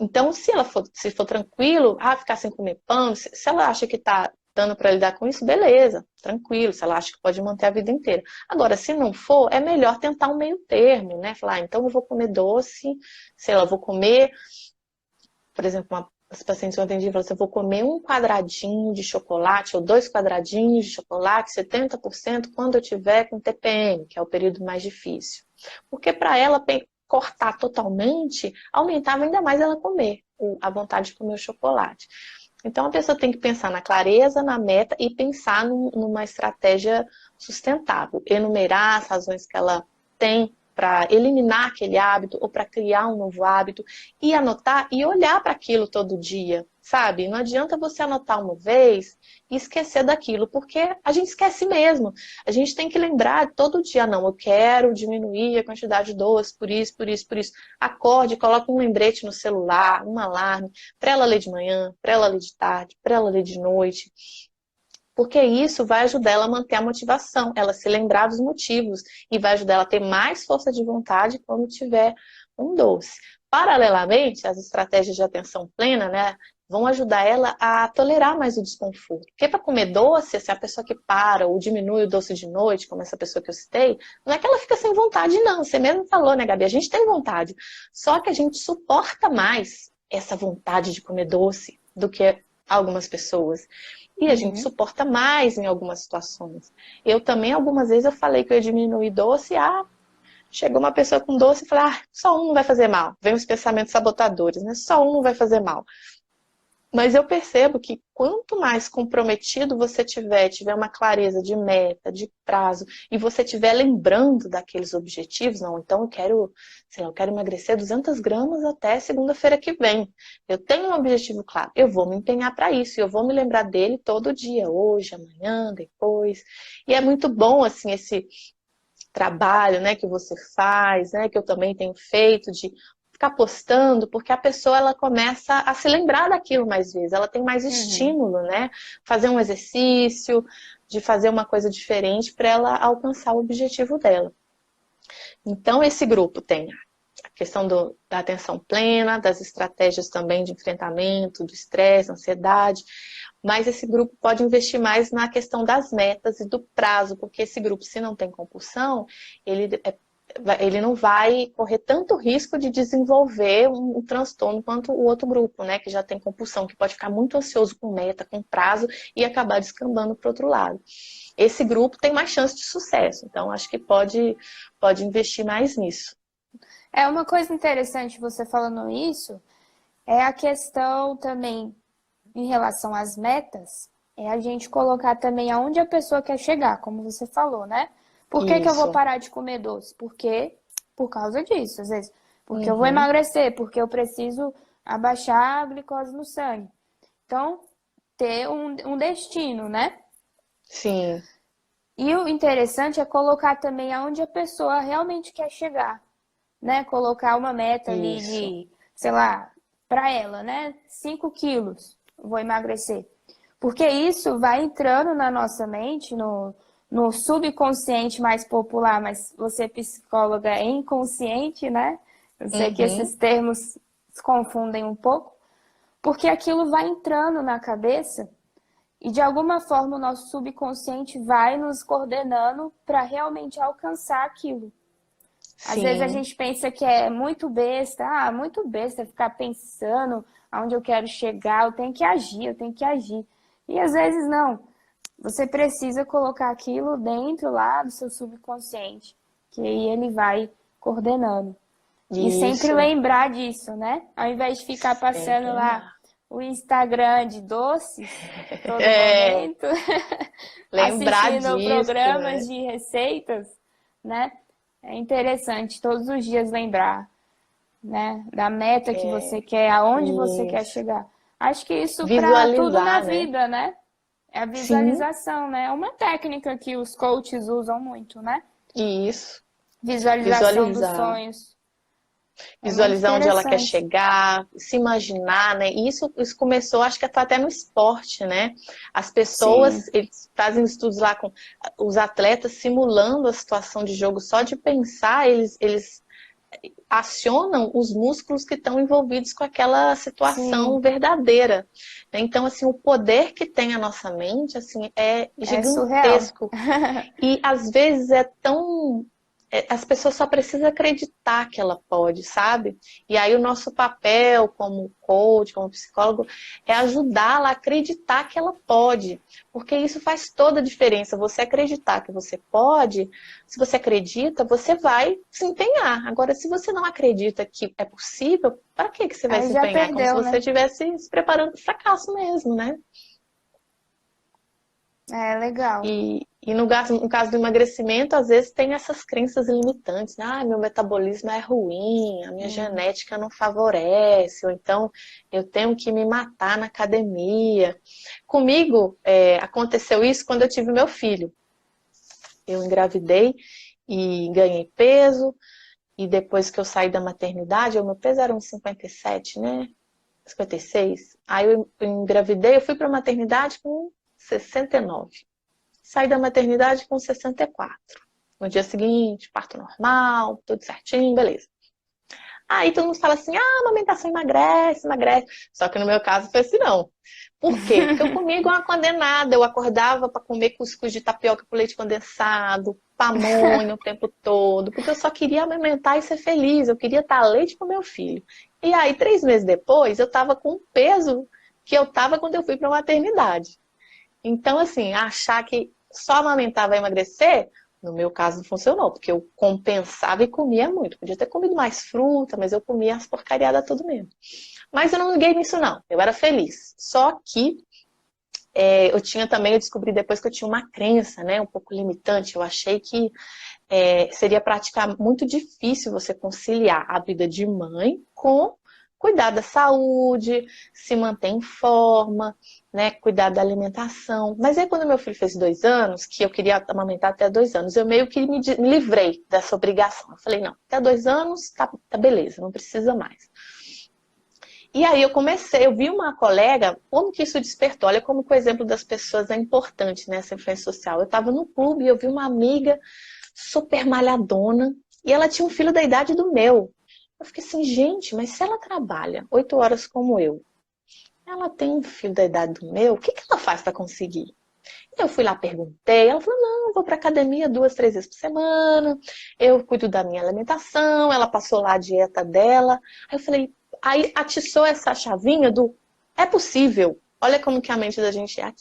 Então, se for tranquilo, ficar sem comer pão, se ela acha que está suportando para lidar com isso, beleza, tranquilo, se ela acha que pode manter a vida inteira. Agora, se não for, é melhor tentar um meio termo, né? Falar, então eu vou comer doce, sei lá, eu vou comer, por exemplo, as pacientes que eu atendi falaram assim, eu vou comer um quadradinho de chocolate ou 2 quadradinhos de chocolate, 70% quando eu tiver com TPM, que é o período mais difícil. Porque para ela cortar totalmente, aumentava ainda mais ela comer, a vontade de comer o chocolate. Então a pessoa tem que pensar na clareza, na meta e pensar numa estratégia sustentável. Enumerar as razões que ela tem para eliminar aquele hábito ou para criar um novo hábito e anotar e olhar para aquilo todo dia, sabe? Não adianta você anotar uma vez e esquecer daquilo, porque a gente esquece mesmo. A gente tem que lembrar todo dia, não, eu quero diminuir a quantidade de doce, por isso, por isso, por isso. Acorde, coloque um lembrete no celular, um alarme, para ela ler de manhã, para ela ler de tarde, para ela ler de noite. Porque isso vai ajudar ela a manter a motivação, ela se lembrar dos motivos e vai ajudar ela a ter mais força de vontade quando tiver um doce. Paralelamente, as estratégias de atenção plena, né, vão ajudar ela a tolerar mais o desconforto. Porque para comer doce, se a pessoa que para ou diminui o doce de noite, como essa pessoa que eu citei, não é que ela fica sem vontade, não. Você mesmo falou, né, Gabi? A gente tem vontade. Só que a gente suporta mais essa vontade de comer doce do que algumas pessoas. E a gente suporta mais em algumas situações. Eu também, algumas vezes, eu falei que eu ia diminuir doce, chegou uma pessoa com doce e falou, só um não vai fazer mal. Vem os pensamentos sabotadores, né? Só um não vai fazer mal. Mas eu percebo que quanto mais comprometido você tiver uma clareza de meta, de prazo, e você estiver lembrando daqueles objetivos, não, então eu quero, sei lá, eu quero emagrecer 200 gramas até segunda-feira que vem. Eu tenho um objetivo claro, eu vou me empenhar para isso, e eu vou me lembrar dele todo dia, hoje, amanhã, depois. E é muito bom, assim, esse trabalho, né, que você faz, né, que eu também tenho feito, de ficar postando, porque a pessoa ela começa a se lembrar daquilo mais vezes, ela tem mais estímulo, né? Fazer um exercício, de fazer uma coisa diferente para ela alcançar o objetivo dela. Então, esse grupo tem a questão da atenção plena, das estratégias também de enfrentamento, do estresse, ansiedade, mas esse grupo pode investir mais na questão das metas e do prazo, porque esse grupo, se não tem compulsão, ele não vai correr tanto risco de desenvolver um transtorno quanto o outro grupo, né, que já tem compulsão, que pode ficar muito ansioso com meta, com prazo e acabar descambando para o outro lado. Esse grupo tem mais chance de sucesso, então acho que pode investir mais nisso. Uma coisa interessante você falando isso, é a questão também em relação às metas, é a gente colocar também aonde a pessoa quer chegar, como você falou, né? Por que eu vou parar de comer doce? Porque por causa disso, às vezes. Porque eu vou emagrecer, porque eu preciso abaixar a glicose no sangue. Então, ter um destino, né? Sim. E o interessante é colocar também aonde a pessoa realmente quer chegar, né? Colocar uma meta ali de, sei lá, para ela, né? 5 quilos, vou emagrecer. Porque isso vai entrando na nossa mente, no subconsciente mais popular, mas você psicóloga é inconsciente, né? Eu sei que esses termos se confundem um pouco, porque aquilo vai entrando na cabeça e de alguma forma o nosso subconsciente vai nos coordenando para realmente alcançar aquilo. Sim. Às vezes a gente pensa que é muito besta ficar pensando aonde eu quero chegar, eu tenho que agir. E às vezes não. Você precisa colocar aquilo dentro lá do seu subconsciente, que aí ele vai coordenando. Isso. E sempre lembrar disso, né? Ao invés de ficar passando lá o Instagram de doces todo momento, assistindo programas de receitas, né? É interessante todos os dias lembrar, né? Da meta que você quer, aonde você quer chegar. Acho que isso para tudo na vida, né? É a visualização, né? É uma técnica que os coaches usam muito, né? Isso. Visualização dos sonhos. Visualizar onde ela quer chegar, se imaginar, né? E isso começou, acho que até no esporte, né? As pessoas, eles fazem estudos lá com os atletas simulando a situação de jogo, só de pensar, eles acionam os músculos que estão envolvidos com aquela situação Sim, verdadeira. Então, assim, o poder que tem a nossa mente, assim, é é surreal. gigantesco. E às vezes é tão. As pessoas só precisam acreditar que ela pode, sabe? E aí o nosso papel como coach, como psicólogo, é ajudá-la a acreditar que ela pode. Porque isso faz toda a diferença. Você acreditar que você pode, se você acredita, você vai se empenhar. Agora, se você não acredita que é possível, para que você vai Aí se já empenhar? É como se perdeu, você né? estivesse se preparando para o fracasso mesmo, né? É legal. E no caso do emagrecimento, às vezes tem essas crenças limitantes, né? Ah, meu metabolismo é ruim, a minha Sim. genética não favorece, ou então eu tenho que me matar na academia. Comigo, aconteceu isso quando eu tive meu filho. Eu engravidei e ganhei peso, e depois que eu saí da maternidade, o meu peso era uns 57, né? 56. Aí eu engravidei, eu fui para a maternidade com 69. Saí da maternidade com 64. No dia seguinte, parto normal, tudo certinho, beleza. Aí todo mundo fala assim, ah, a amamentação emagrece, emagrece. Só que no meu caso foi assim, não. Por quê? Porque eu comia igual uma condenada. Eu acordava para comer cuscuz de tapioca com leite condensado, pamonha o tempo todo, porque eu só queria amamentar e ser feliz. Eu queria estar leite com meu filho. E aí, 3 meses depois, eu estava com o peso que eu estava quando eu fui para a maternidade. Então, assim, achar que só amamentar vai emagrecer, no meu caso não funcionou, porque eu compensava e comia muito. Podia ter comido mais fruta, mas eu comia as porcariadas tudo mesmo. Mas eu não liguei nisso, não. Eu era feliz. Só que eu tinha também, eu descobri depois que eu tinha uma crença, né, um pouco limitante. Eu achei que seria praticar muito difícil você conciliar a vida de mãe com cuidar da saúde, se manter em forma, né, cuidar da alimentação. Mas aí quando meu filho fez 2 anos, que eu queria amamentar até 2 anos, eu meio que me livrei dessa obrigação. Eu falei, não, até 2 anos tá beleza, não precisa mais. E aí eu comecei, eu vi uma colega, como que isso despertou? Olha como que o exemplo das pessoas é importante nessa influência social. Eu estava no clube e eu vi uma amiga super malhadona, e ela tinha um filho da idade do meu. Eu fiquei assim, gente, mas se ela trabalha 8 horas como eu, ela tem um filho da idade do meu, o que que ela faz para conseguir? Eu fui lá, perguntei, ela falou, não, eu vou para academia 2, 3 vezes por semana, eu cuido da minha alimentação, ela passou lá a dieta dela. Aí eu falei, aí atiçou essa chavinha do, é possível, olha como que a mente da gente é.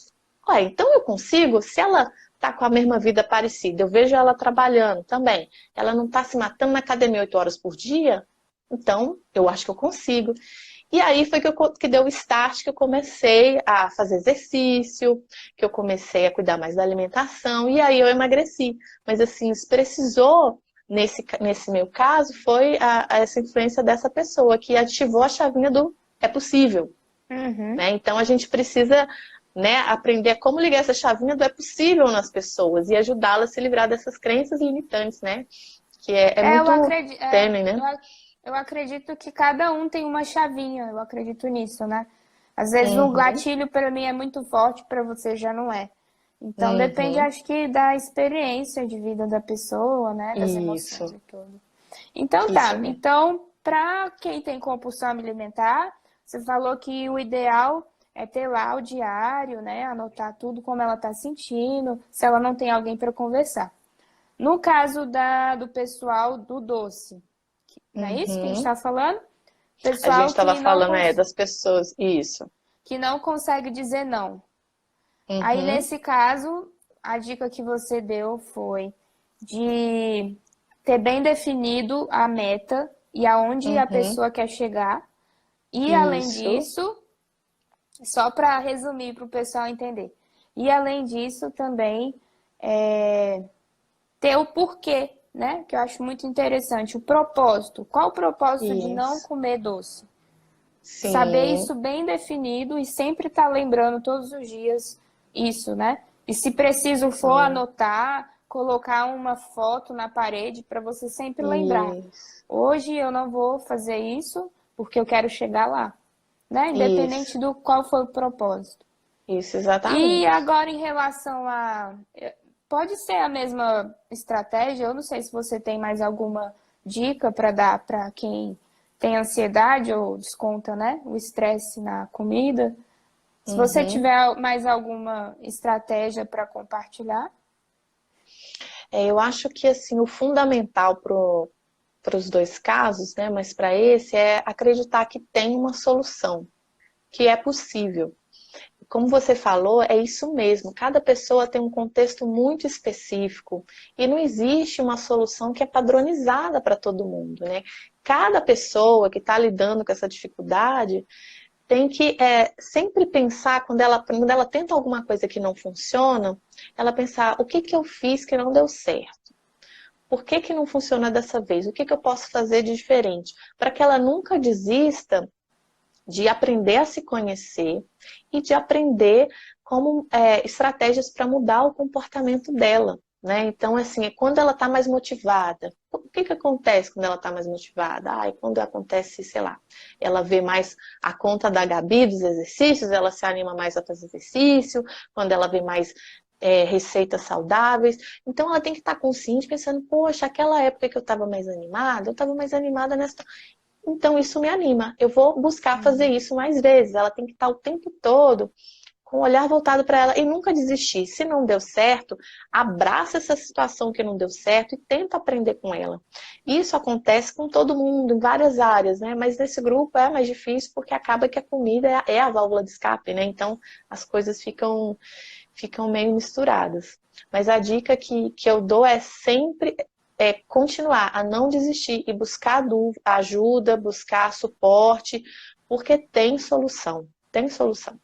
Ué, então eu consigo, se ela tá com a mesma vida parecida, eu vejo ela trabalhando também, ela não tá se matando na academia 8 horas por dia, então eu acho que eu consigo. E aí foi que deu o start, que eu comecei a fazer exercício, que eu comecei a cuidar mais da alimentação, e aí eu emagreci. Mas assim, isso precisou, nesse meu caso, foi essa influência dessa pessoa, que ativou a chavinha do é possível. Uhum. Né? Então a gente precisa, né, aprender como ligar essa chavinha do é possível nas pessoas e ajudá-las a se livrar dessas crenças limitantes, né? Que é Eu muito acredito, tênue, né? eu acredito que cada um tem uma chavinha, eu acredito nisso, né? Às vezes o Uhum, gatilho para mim é muito forte, para você já não é. Então depende, uhum, acho que, da experiência de vida da pessoa, né? Das emoções isso, e tudo. Então isso tá, mesmo. então para quem tem compulsão alimentar, você falou que o ideal é ter lá o diário, né? Anotar tudo como ela tá sentindo, se ela não tem alguém para conversar. No caso do pessoal do doce, não é isso que a gente Uhum. está falando? A gente Pessoal estava que não, falando das pessoas, isso. que não consegue dizer não. Aí, Uhum, nesse caso, a dica que você deu foi de ter bem definido a meta e aonde a uhum, pessoa quer chegar. E, além isso, disso, só para resumir para o pessoal entender. E, além disso, também ter o porquê, né? Que eu acho muito interessante. O propósito. Qual o propósito de não isso. comer doce? Saber Sim, isso bem definido e sempre estar lembrando todos os dias isso, né? E se preciso for sim, anotar, colocar uma foto na parede para você sempre lembrar. isso, Hoje eu não vou fazer isso porque eu quero chegar lá, né? isso, Independente do qual foi o propósito. isso, E exatamente. agora em relação a pode ser a mesma estratégia, eu não sei se você tem mais alguma dica para dar para quem tem ansiedade ou desconta, né, o estresse na comida? Se você Uhum. tiver mais alguma estratégia para compartilhar. Eu acho que assim o fundamental para os dois casos, né, mas para esse é acreditar que tem uma solução, que é possível. Como você falou, é isso mesmo. Cada pessoa tem um contexto muito específico e não existe uma solução que é padronizada para todo mundo, né? Cada pessoa que está lidando com essa dificuldade tem que sempre pensar, quando ela tenta alguma coisa que não funciona, ela pensar, o que que eu fiz que não deu certo? Por que que não funciona dessa vez? O que que eu posso fazer de diferente? Para que ela nunca desista de aprender a se conhecer e de aprender estratégias para mudar o comportamento dela. Né? Então, assim, é quando ela está mais motivada. O que que acontece quando ela está mais motivada? Quando acontece, sei lá, ela vê mais a conta da Gabi dos exercícios, ela se anima mais a fazer exercício, quando ela vê mais receitas saudáveis. Então, ela tem que estar consciente, pensando, poxa, aquela época que eu estava mais animada nessa. Então, isso me anima. Eu vou buscar fazer isso mais vezes. Ela tem que estar o tempo todo com o olhar voltado para ela e nunca desistir. Se não deu certo, abraça essa situação que não deu certo e tenta aprender com ela. Isso acontece com todo mundo, em várias áreas, né? Mas nesse grupo é mais difícil porque acaba que a comida é a válvula de escape, né? Então, as coisas ficam meio misturadas. Mas a dica que eu dou é sempre continuar a não desistir e buscar ajuda, buscar suporte, porque tem solução. Tem solução.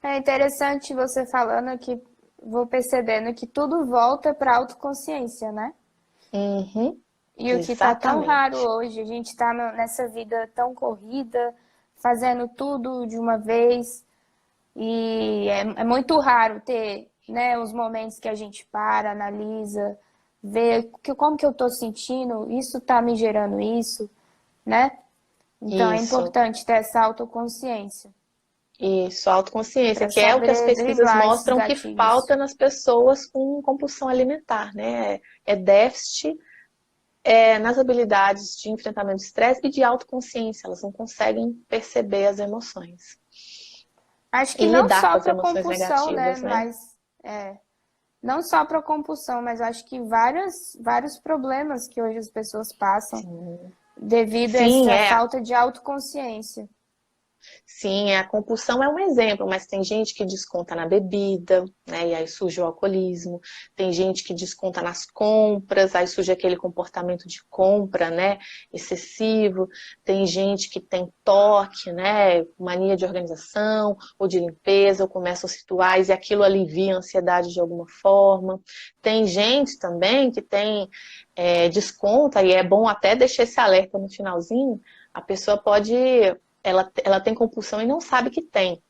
É interessante você falando que vou percebendo que tudo volta para a autoconsciência, né? Uhum, E o que está tão raro exatamente. hoje, a gente está nessa vida tão corrida, fazendo tudo de uma vez, e é muito raro ter, né, os momentos que a gente para, analisa, vê como que eu estou sentindo, isso está me gerando isso, né? Então é Isso, importante ter essa autoconsciência isso, autoconsciência, para que é o que as saber pesquisas driblar esses mostram que gatilhos. falta nas pessoas com compulsão alimentar, né? É déficit nas habilidades de enfrentamento do estresse e de autoconsciência. Elas não conseguem perceber as emoções Acho que e não lidar com só as para emoções compulsão, né? negativas, né? Mas não só para compulsão, mas acho que vários problemas que hoje as pessoas passam Sim, devido a sim, essa falta de autoconsciência. sim, a compulsão é um exemplo, mas tem gente que desconta na bebida, né? E aí surge o alcoolismo. Tem gente que desconta nas compras, aí surge aquele comportamento de compra, né? Excessivo. Tem gente que tem toque, né? Mania de organização ou de limpeza, ou começa os rituais e aquilo alivia a ansiedade de alguma forma. Tem gente também que tem desconta, e é bom até deixar esse alerta no finalzinho. A pessoa pode ela tem compulsão e não sabe que tem.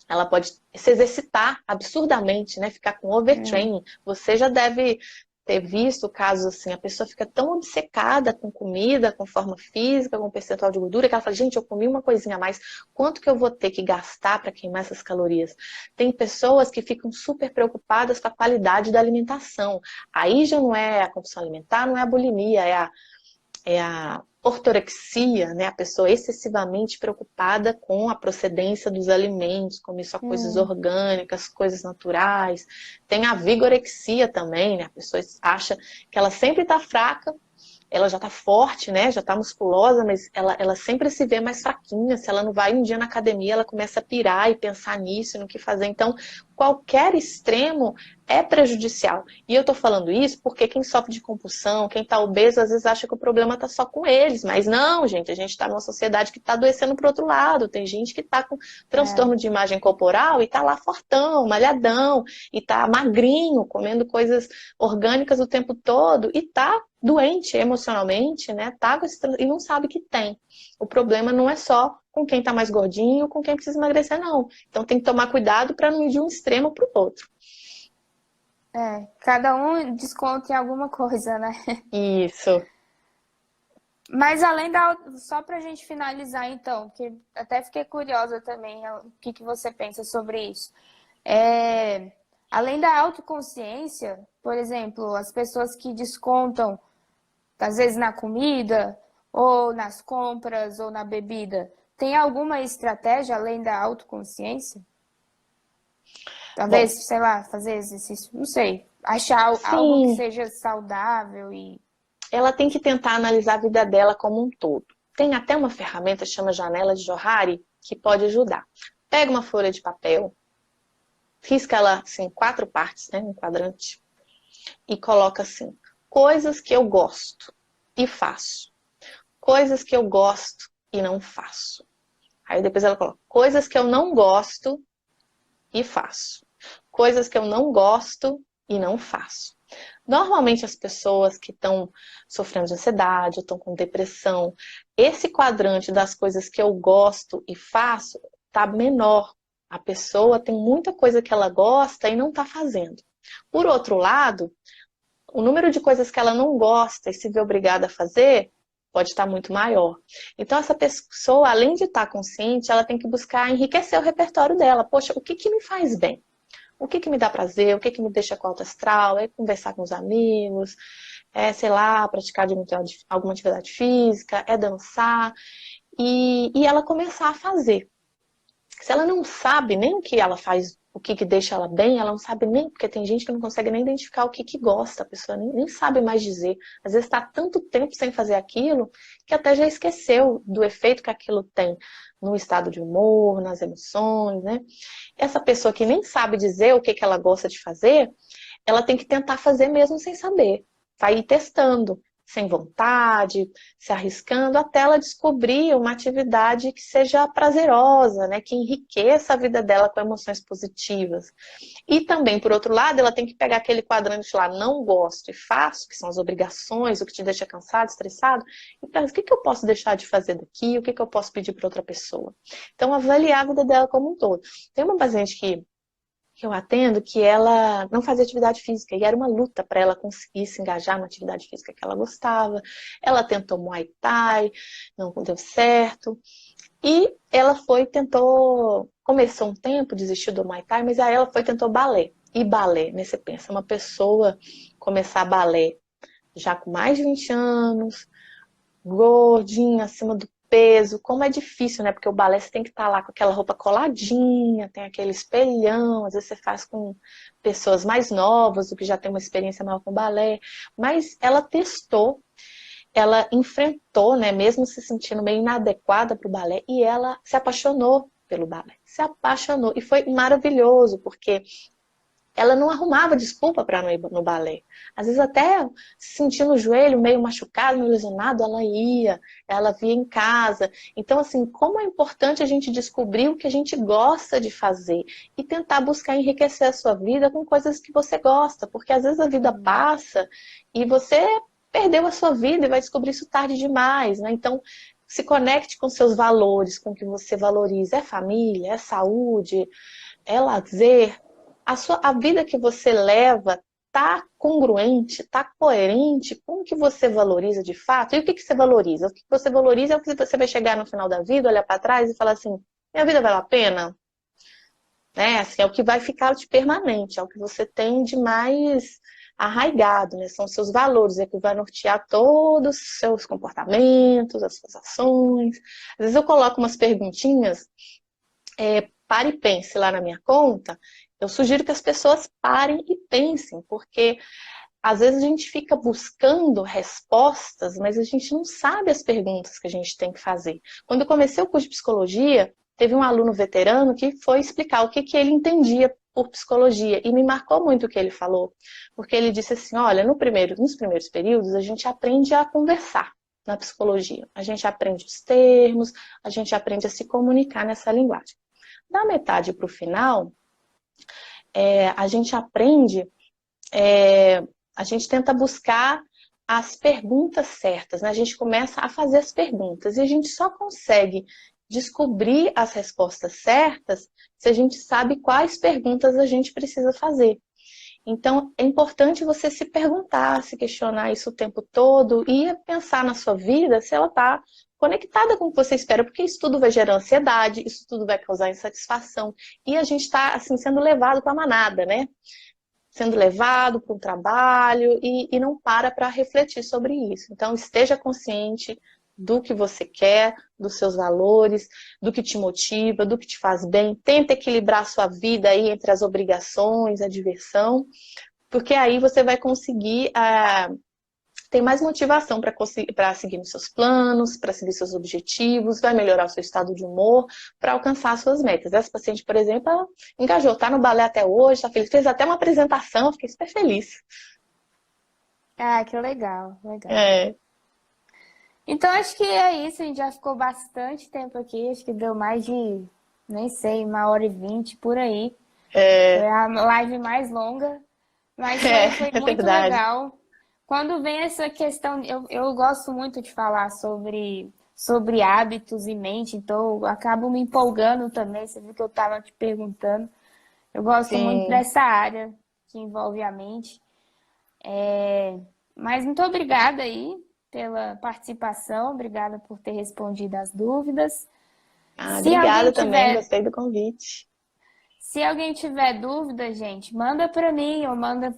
Ela pode se exercitar absurdamente, né? Ficar com overtraining. Você já deve ter visto casos assim, a pessoa fica tão obcecada com comida, com forma física, com percentual de gordura, que ela fala, gente, eu comi uma coisinha a mais, quanto que eu vou ter que gastar para queimar essas calorias? Tem pessoas que ficam super preocupadas com a qualidade da alimentação. Aí já não é a compulsão alimentar, não é a bulimia, é a ortorexia, né? A pessoa excessivamente preocupada com a procedência dos alimentos, comer só coisas orgânicas, coisas naturais. Tem a vigorexia também, né? A pessoa acha que ela sempre está fraca, ela já tá forte, né? Já tá musculosa, mas ela sempre se vê mais fraquinha. Se ela não vai um dia na academia, ela começa a pirar e pensar nisso, no que fazer. Então, qualquer extremo é prejudicial. E eu tô falando isso porque quem sofre de compulsão, quem tá obeso, às vezes acha que o problema tá só com eles. Mas não, gente, a gente tá numa sociedade que tá adoecendo pro outro lado. Tem gente que tá com transtorno de imagem corporal e tá lá fortão, malhadão, e tá magrinho, comendo coisas orgânicas o tempo todo, e tá doente emocionalmente, né? E não sabe que tem. O problema não é só com quem tá mais gordinho, com quem precisa emagrecer, não. Então tem que tomar cuidado para não ir de um extremo para o outro. Cada um desconta em alguma coisa, né? Isso. Mas além só pra gente finalizar então, que até fiquei curiosa também o que você pensa sobre isso. Além da autoconsciência, por exemplo, as pessoas que descontam às vezes na comida, ou nas compras, ou na bebida. Tem alguma estratégia além da autoconsciência? Bom, Talvez, sei lá, fazer exercício, não sei. Achar algo que sim, seja saudável e. ela tem que tentar analisar a vida dela como um todo. Tem até uma ferramenta que chama Janela de Johari, que pode ajudar. Pega uma folha de papel, risca ela assim, em 4 partes, né, um quadrante, e coloca assim, coisas que eu gosto e faço. Coisas que eu gosto e não faço. Aí depois ela coloca, coisas que eu não gosto e faço. Coisas que eu não gosto e não faço. Normalmente as pessoas que estão sofrendo de ansiedade ou estão com depressão, esse quadrante das coisas que eu gosto e faço está menor. A pessoa tem muita coisa que ela gosta e não está fazendo. Por outro lado, o número de coisas que ela não gosta e se vê obrigada a fazer pode estar muito maior. Então, essa pessoa, além de estar consciente, ela tem que buscar enriquecer o repertório dela. Poxa, o que que me faz bem? O que que me dá prazer? O que que me deixa com alto astral? É conversar com os amigos, é, sei lá, praticar alguma atividade física, é dançar. E ela começar a fazer. Se ela não sabe nem o que ela faz, o que deixa ela bem, ela não sabe nem, porque tem gente que não consegue nem identificar o que gosta, a pessoa nem sabe mais dizer. Às vezes está tanto tempo sem fazer aquilo, que até já esqueceu do efeito que aquilo tem no estado de humor, nas emoções, né? Essa pessoa que nem sabe dizer o que ela gosta de fazer, ela tem que tentar fazer mesmo sem saber. Vai ir testando, sem vontade, se arriscando, até ela descobrir uma atividade que seja prazerosa, né, que enriqueça a vida dela com emoções positivas. E também, por outro lado, ela tem que pegar aquele quadrante lá, não gosto e faço, que são as obrigações, o que te deixa cansado, estressado, e pensa, o que eu posso deixar de fazer daqui, o que eu posso pedir para outra pessoa. Então, avaliar a vida dela como um todo. Tem uma paciente que eu atendo, que ela não fazia atividade física, e era uma luta para ela conseguir se engajar na atividade física que ela gostava. Ela tentou Muay Thai, não deu certo. E ela começou um tempo, desistiu do Muay Thai, mas aí ela tentou balé. E balé, né, você pensa, uma pessoa começar balé já com mais de 20 anos, gordinha, acima do peso, como é difícil, né? Porque o balé você tem que estar lá com aquela roupa coladinha, tem aquele espelhão, às vezes você faz com pessoas mais novas, o que já tem uma experiência maior com balé. Mas ela testou, ela enfrentou, né? Mesmo se sentindo meio inadequada para o balé, e ela se apaixonou pelo balé. Se apaixonou. E foi maravilhoso, porque ela não arrumava desculpa para não ir no balé. Às vezes até sentindo o joelho meio machucado, meio lesionado, ela via em casa. Então, assim, como é importante a gente descobrir o que a gente gosta de fazer e tentar buscar enriquecer a sua vida com coisas que você gosta, porque às vezes a vida passa e você perdeu a sua vida e vai descobrir isso tarde demais, né? Então, se conecte com seus valores, com o que você valoriza. É família, é saúde, é lazer. A vida que você leva está congruente, está coerente com o que você valoriza de fato? E o que você valoriza? O que você valoriza é o que você vai chegar no final da vida, olhar para trás e falar assim, minha vida valeu a pena? Né? Assim, é o que vai ficar de permanente, é o que você tem de mais arraigado, né? São os seus valores, é o que vai nortear todos os seus comportamentos, as suas ações. Às vezes eu coloco umas perguntinhas, pare e pense lá na minha conta. Eu sugiro que as pessoas parem e pensem, porque às vezes a gente fica buscando respostas, mas a gente não sabe as perguntas que a gente tem que fazer. Quando eu comecei o curso de psicologia, teve um aluno veterano que foi explicar o que ele entendia por psicologia, e me marcou muito o que ele falou, porque ele disse assim, olha, nos primeiros períodos a gente aprende a conversar na psicologia, a gente aprende os termos, a gente aprende a se comunicar nessa linguagem. Da metade para o final, a gente aprende, a gente tenta buscar as perguntas certas, né? A gente começa a fazer as perguntas e a gente só consegue descobrir as respostas certas se a gente sabe quais perguntas a gente precisa fazer. Então, é importante você se perguntar, se questionar isso o tempo todo e pensar na sua vida se ela está conectada com o que você espera, porque isso tudo vai gerar ansiedade, isso tudo vai causar insatisfação e a gente está assim, sendo levado para a manada, né? sendo levado para um trabalho e não para refletir sobre isso. Então, esteja consciente do que você quer, dos seus valores, do que te motiva, do que te faz bem. Tenta equilibrar a sua vida aí entre as obrigações, a diversão, porque aí você vai conseguir ter mais motivação para seguir nos seus planos, para seguir seus objetivos, vai melhorar o seu estado de humor para alcançar as suas metas. Essa paciente, por exemplo, ela engajou, está no balé até hoje, está feliz, fez até uma apresentação, fiquei super feliz. Ah, que legal, legal. É. Então, acho que é isso. A gente já ficou bastante tempo aqui. Acho que deu mais de, nem sei, 1h20 por aí. Foi a live mais longa. Mas foi muito verdade. legal. Quando vem essa questão, eu gosto muito de falar sobre hábitos e mente. Então, eu acabo me empolgando também. Você viu que eu estava te perguntando. Eu gosto muito dessa área que envolve a mente. Mas muito obrigada aí pela participação, obrigada por ter respondido as dúvidas. Obrigada também, gostei do convite. Se alguém tiver dúvida, gente, manda para mim ou manda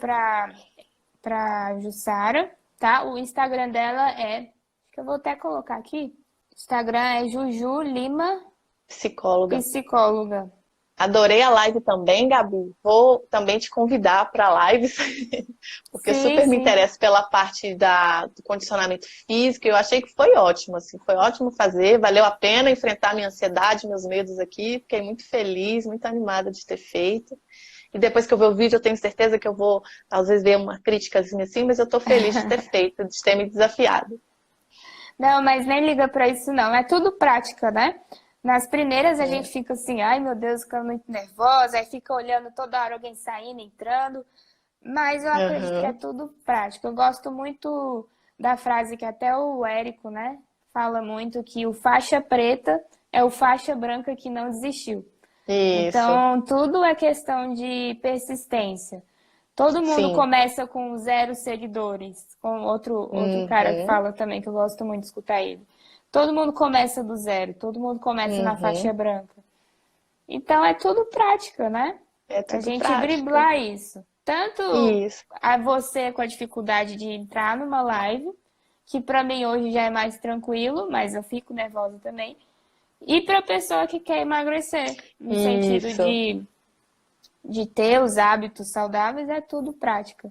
para Jussara, tá? O Instagram dela acho que eu vou até colocar aqui. O Instagram é Juju Lima Psicóloga. Adorei a live também, Gabi. Vou também te convidar para lives, porque eu super me interesso pela parte do condicionamento físico. Eu achei que foi ótimo, assim, foi ótimo fazer, valeu a pena enfrentar minha ansiedade, meus medos aqui. Fiquei muito feliz, muito animada de ter feito. E depois que eu ver o vídeo, eu tenho certeza que eu vou, às vezes, ver uma criticazinha assim, mas eu tô feliz de ter feito, de ter me desafiado. Não, mas nem liga para isso não. É tudo prática, né? Nas primeiras a gente fica assim, ai meu Deus, fica muito nervosa, aí fica olhando toda hora alguém saindo, entrando. Mas eu acredito que é tudo prático. Eu gosto muito da frase que até o Érico, né, fala muito, que o faixa preta é o faixa branca que não desistiu. Isso. Então, tudo é questão de persistência. Todo mundo começa com 0 seguidores, com outro cara que fala também, que eu gosto muito de escutar ele. Todo mundo começa do 0, todo mundo começa na faixa branca. Então, é tudo prática, né? É tudo a gente prática. driblar isso. Tanto a você com a dificuldade de entrar numa live, que para mim hoje já é mais tranquilo, mas eu fico nervosa também. E para a pessoa que quer emagrecer, no sentido de ter os hábitos saudáveis, é tudo prática.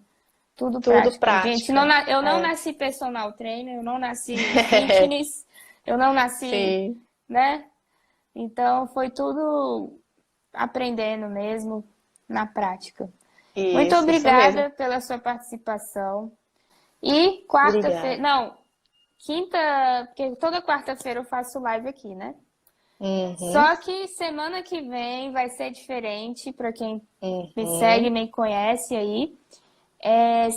Tudo prática. Gente, eu não nasci personal trainer, eu não nasci fitness, eu não nasci, né? Então, foi tudo aprendendo mesmo na prática. Muito obrigada pela sua participação. E quarta-feira, não, quinta, porque toda quarta-feira eu faço live aqui, né? Só que semana que vem vai ser diferente, para quem me segue e me conhece aí.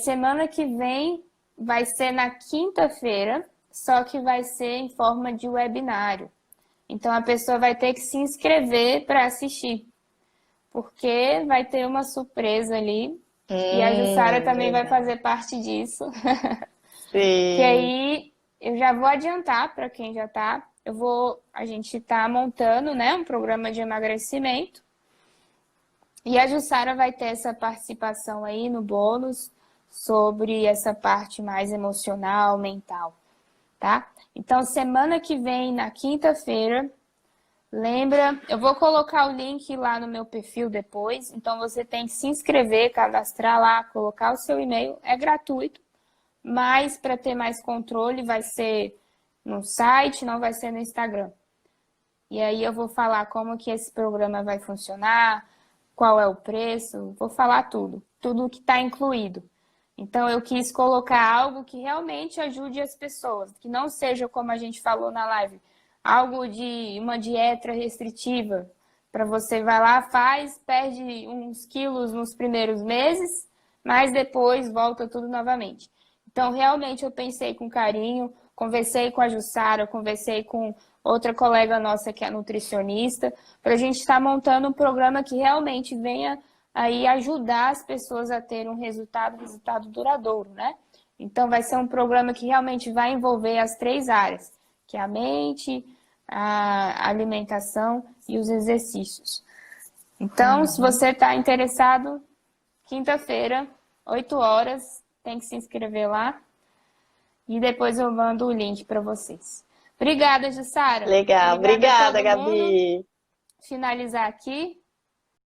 Semana que vem vai ser na quinta-feira, só que vai ser em forma de webinário. Então a pessoa vai ter que se inscrever para assistir, porque vai ter uma surpresa ali. E a Jussara também vai fazer parte disso. Que aí eu já vou adiantar para quem já tá. A gente tá montando, né, um programa de emagrecimento. E a Jussara vai ter essa participação aí no bônus sobre essa parte mais emocional, mental, tá? Então, semana que vem, na quinta-feira, lembra, eu vou colocar o link lá no meu perfil depois, então você tem que se inscrever, cadastrar lá, colocar o seu e-mail, é gratuito, mas para ter mais controle vai ser no site, não vai ser no Instagram. E aí eu vou falar como que esse programa vai funcionar, qual é o preço, vou falar tudo que está incluído. Então eu quis colocar algo que realmente ajude as pessoas, que não seja como a gente falou na live, algo de uma dieta restritiva, para você vai lá, faz, perde uns quilos nos primeiros meses, mas depois volta tudo novamente. Então realmente eu pensei com carinho, conversei com a Jussara, conversei com outra colega nossa que é nutricionista, para a gente estar montando um programa que realmente venha aí ajudar as pessoas a ter um resultado duradouro, né? Então vai ser um programa que realmente vai envolver as 3 áreas, que é a mente, a alimentação e os exercícios. Então, se você está interessado, quinta-feira, 8 horas, tem que se inscrever lá. E depois eu mando o link para vocês. Obrigada, Jussara. Legal, obrigada, a todo mundo. Gabi. Finalizar aqui.